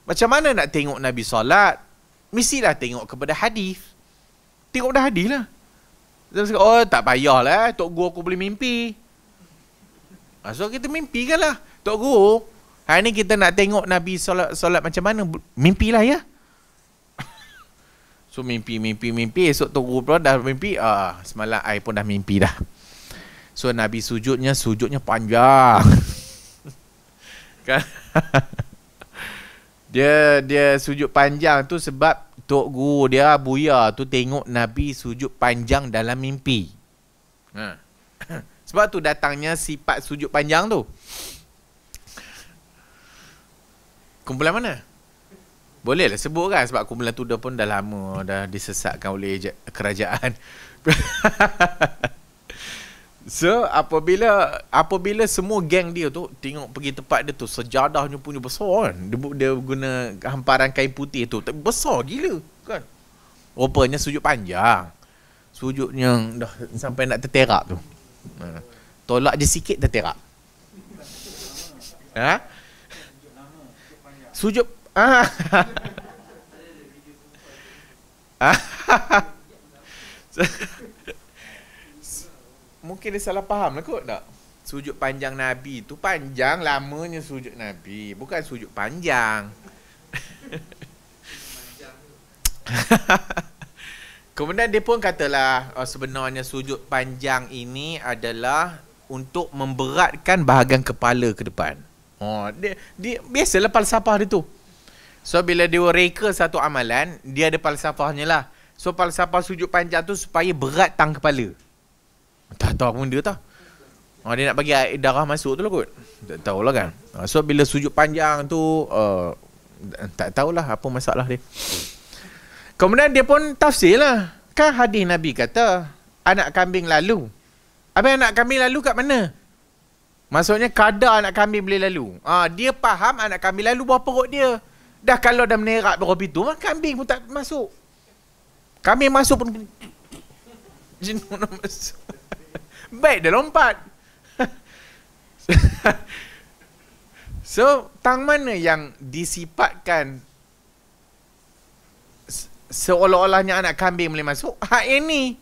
Macam mana nak tengok Nabi solat? Mestilah tengok kepada hadis. Tengok dah hadis lah. Oh tak payahlah, Tok Guru aku boleh mimpi. So kita mimpikan lah. Tok Guru, hari ni kita nak tengok Nabi solat macam mana, mimpilah ya. So mimpi. Esok Tok Guru pula dah mimpi. Semalam I pun dah mimpi dah. So Nabi sujudnya panjang. Kan? Dia sujud panjang tu sebab tok guru dia Buya tu tengok Nabi sujud panjang dalam mimpi. Sebab tu datangnya sifat sujud panjang tu. Kumpulan mana? Boleh lah sebut kan, sebab kumpulan tu dah pun dah lama dah disesatkan oleh kerajaan. So apabila semua geng dia tu tengok pergi tempat dia tu, sejadahnya punya besar kan. Dia guna hamparan kain putih tu, besar gila kan. Rupanya sujud panjang. Sujudnya dah sampai nak terterak tu. Tolak je sikit terterak. Sujud mungkin dia salah faham lah kot tak? Sujud panjang Nabi tu panjang lamanya sujud Nabi, bukan sujud panjang. Kemudian dia pun katalah sebenarnya sujud panjang ini adalah untuk memberatkan bahagian kepala ke depan. Dia biasalah falsafah dia tu. So bila dia reka satu amalan, dia ada falsafahnya lah. So falsafah sujud panjang tu supaya berat tang kepala. Tak tahu pun dia tak. Dia nak bagi darah masuk tu lah kot. Tak tahulah kan. So bila sujud panjang tu tak tahulah apa masalah dia. Kemudian dia pun tafsir lah. Kan hadis Nabi kata anak kambing lalu. Habis anak kambing lalu kat mana? Maksudnya kadar anak kambing boleh lalu. Dia faham anak kambing lalu bawah perut dia. Dah kalau dah menerak bawah pintu, kambing pun tak masuk. Kambing masuk pun jenuh nak masuk. Baik dah lompat. So tang mana yang disifatkan seolah-olahnya anak kambing boleh masuk? Hak ini.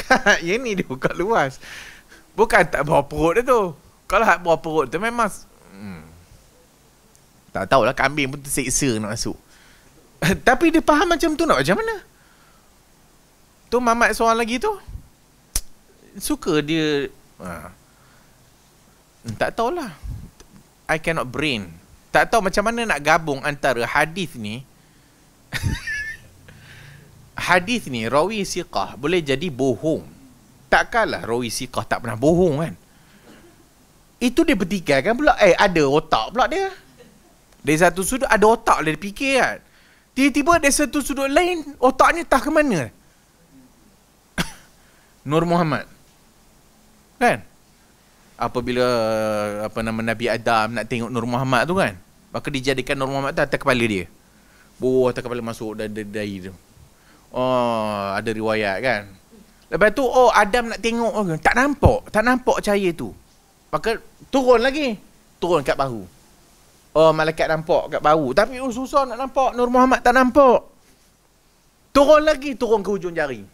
Hak ini dia buka luas. Bukan tak bawah perut dia tu. Kalau hak bawah perut tu memang tak tahulah, kambing pun terseksa nak masuk. Tapi dia faham macam tu, nak macam mana? Tu mamat seorang lagi tu suka dia tak tahulah. I cannot brain. Tak tahu macam mana nak gabung antara hadis ni. Hadis ni rawi siqah boleh jadi bohong. Takkanlah rawi siqah tak pernah bohong kan. Itu dia bertikaikan pula. Ada otak pula dia. Dari satu sudut ada otak dia fikir kan. Tiba-tiba dari satu sudut lain otaknya tak ke mana. Nur Muhammad kan. Apabila Nabi Adam nak tengok Nur Muhammad tu kan, maka dijadikan Nur Muhammad tu atas kepala dia. Atas kepala masuk dari tu. Ada riwayat kan. Lepas tu Adam nak tengok tak nampak cahaya tu. Maka turun lagi. Turun kat bahu. Malaikat nampak kat bahu. Tapi susah nak nampak. Nur Muhammad tak nampak. Turun lagi. Turun ke hujung jari.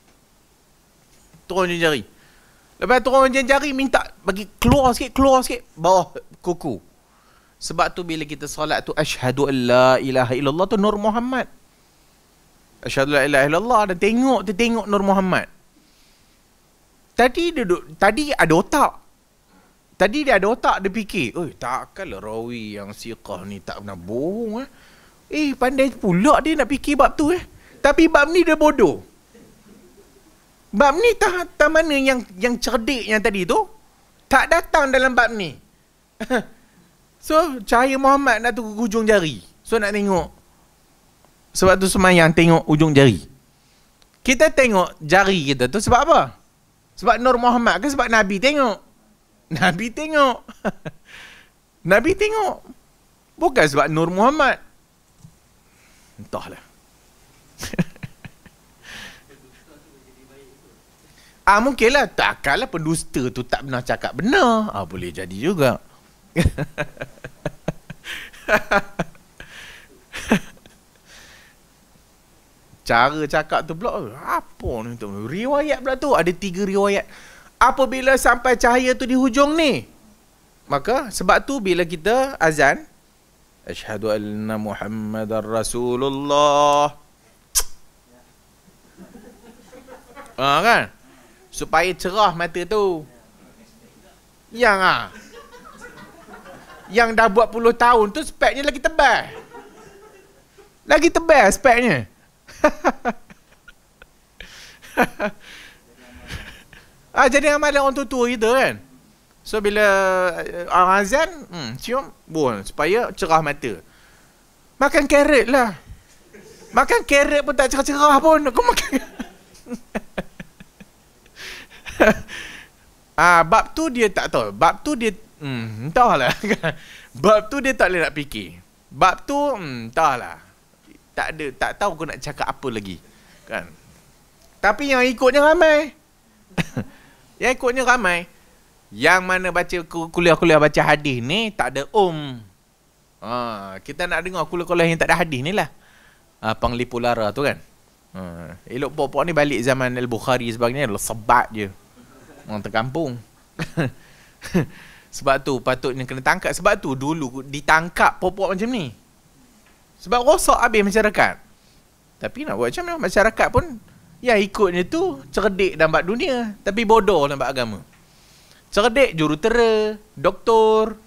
Lepas turun hujung jari, minta bagi keluar sikit. Bawah kuku. Sebab tu bila kita solat tu, asyhadu an la ilaha illallah tu Nur Muhammad. Asyhadu la ilaha illallah. Dan tengok Nur Muhammad. Tadi ada otak. Tadi dia ada otak, dia fikir, takkanlah rawi yang siqah ni tak pernah bohong. Pandai pula dia nak fikir bab tu. Tapi bab ni dia bodoh. Bab ni tak mana yang cerdik yang tadi tu. Tak datang dalam bab ni. So, cahaya Muhammad nak tu hujung jari. So, nak tengok. Sebab tu semayang tengok hujung jari. Kita tengok jari kita tu sebab apa? Sebab Nur Muhammad ke sebab Nabi tengok? Nabi tengok. Nabi tengok. Bukan sebab Nur Muhammad. Entahlah. Mungkinlah. Takkanlah pendusta tu tak pernah cakap benar. Boleh jadi juga. Cara cakap tu pula apa ni tu? Riwayat pula tu. Ada 3 riwayat. Apabila sampai cahaya tu di hujung ni, maka sebab tu bila kita azan, asyhadu anna Muhammadar Rasulullah, kan, supaya cerah mata tu. Yang dah buat puluh tahun tu speknya lagi tebal. Lagi tebal speknya. Jadi amalan orang tua kita kan. So bila orang azan, cium, buang supaya cerah mata. Makan carrot lah. Makan carrot pun tak cerah-cerah pun. Aku makan. Bab tu dia tak tahu. Bab tu dia entahlah. Bab tu dia tak boleh nak fikir. Bab tu entahlah. Tak tahu aku nak cakap apa lagi. Kan? Tapi yang ikutnya ramai. Yang ikutnya ramai. Yang mana baca kuliah-kuliah baca hadis ni tak ada kita nak dengar kuliah-kuliah yang tak ada hadis ni lah. Penglipu lara tu kan. Elok pokok ni balik zaman Al-Bukhari sebagainya sebat je. Orang terkampung. Sebab tu patutnya kena tangkap. Sebab tu dulu ditangkap pokok macam ni. Sebab rosak habis masyarakat. Tapi nak buat macam mana, masyarakat pun yang ikutnya tu cerdik dalam bab dunia, tapi bodoh dalam bab agama. Cerdik jurutera, doktor,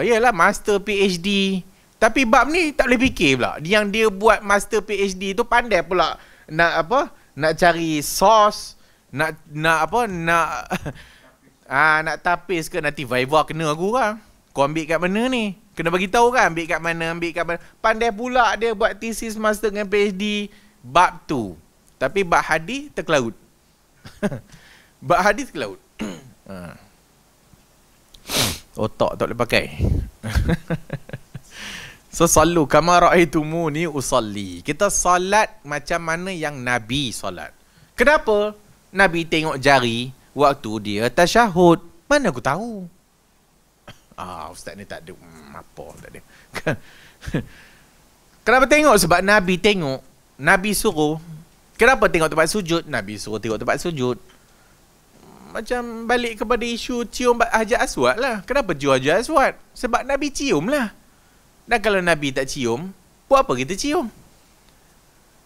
yalah master PhD. Tapi bab ni tak boleh fikir pula. Yang dia buat master PhD tu pandai pula nak cari source, nak tapis ke nanti Viva kena aku kan. Kau ambil kat mana ni? Kena bagi tahu kan ambil kat mana. Pandai pula dia buat thesis master dengan PhD bab tu. Tapi bab hadis terkelaut. Bab hadis terkelaut. Otak tak boleh pakai. So sallu kama ra'aitumuni usalli. Kita salat macam mana yang Nabi salat. Kenapa? Nabi tengok jari waktu dia tasyahud. Mana aku tahu? Ustaz ni tak ada apa tak ada. Kenapa tengok? Sebab Nabi tengok. Nabi suruh. Kenapa tengok tempat sujud? Nabi suruh tengok tempat sujud. Macam balik kepada isu cium Hajar Aswad lah. Kenapa cium Hajar Aswad? Sebab Nabi cium lah. Dan kalau Nabi tak cium, buat apa kita cium?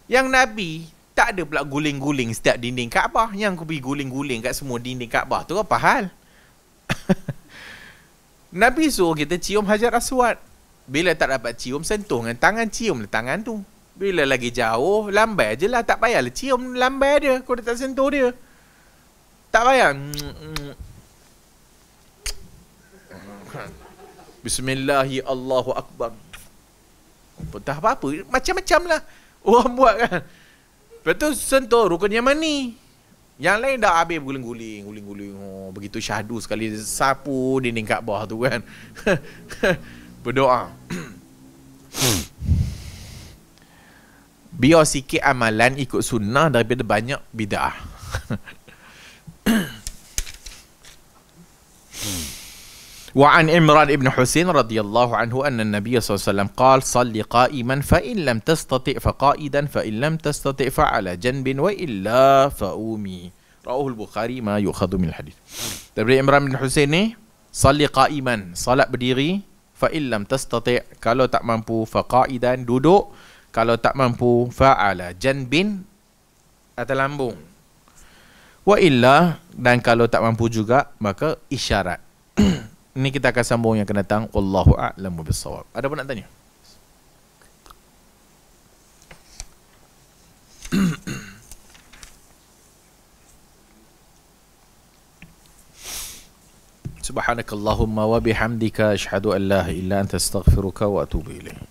Yang Nabi tak ada pula guling-guling setiap dinding Kaabah. Yang aku pergi guling-guling kat semua dinding Kaabah tu apa hal? Nabi suruh kita cium Hajar Aswad. Bila tak dapat cium, sentuh dengan tangan, ciumlah tangan tu. Bila lagi jauh, lambai je lah. Tak payahlah cium lambai dia. Kau dah tak sentuh dia. Tak payah. Bismillahi Allahu Akbar. Tak apa-apa. Macam-macam lah orang buat kan. Lepas tu sentuh rukun Yamani. Yang lain dah habis guling-guling. Begitu syahdu sekali sapu dinding Kaabah tu kan. Berdoa. Biar sikit amalan ikut sunnah daripada banyak bid'ah. وعن عمران بن حسين رضي الله عنه أن النبي صلى الله عليه وسلم قال صل قائما فإن لم تستطع فقائدا فإن لم تستطع فعلى جنب وإلا فأومي. رواه البخاري ما يؤخذ من الحديث. Dari Imran bin Husain ni, salli qa'iman, salat berdiri, fa in lam tastati', kalau tak mampu, fa qa'idan, duduk, kalau tak mampu, fa ala janbin, atas lambung, wa illa, dan kalau tak mampu juga, maka isyarat. Ini kita akan sambung yang akan datang. Wallahu a'lamu bissawab. Ada apa nak tanya? Subhanakallahumma wa bihamdika asyhadu an la ilaha illa anta astaghfiruka wa atubu ilaik.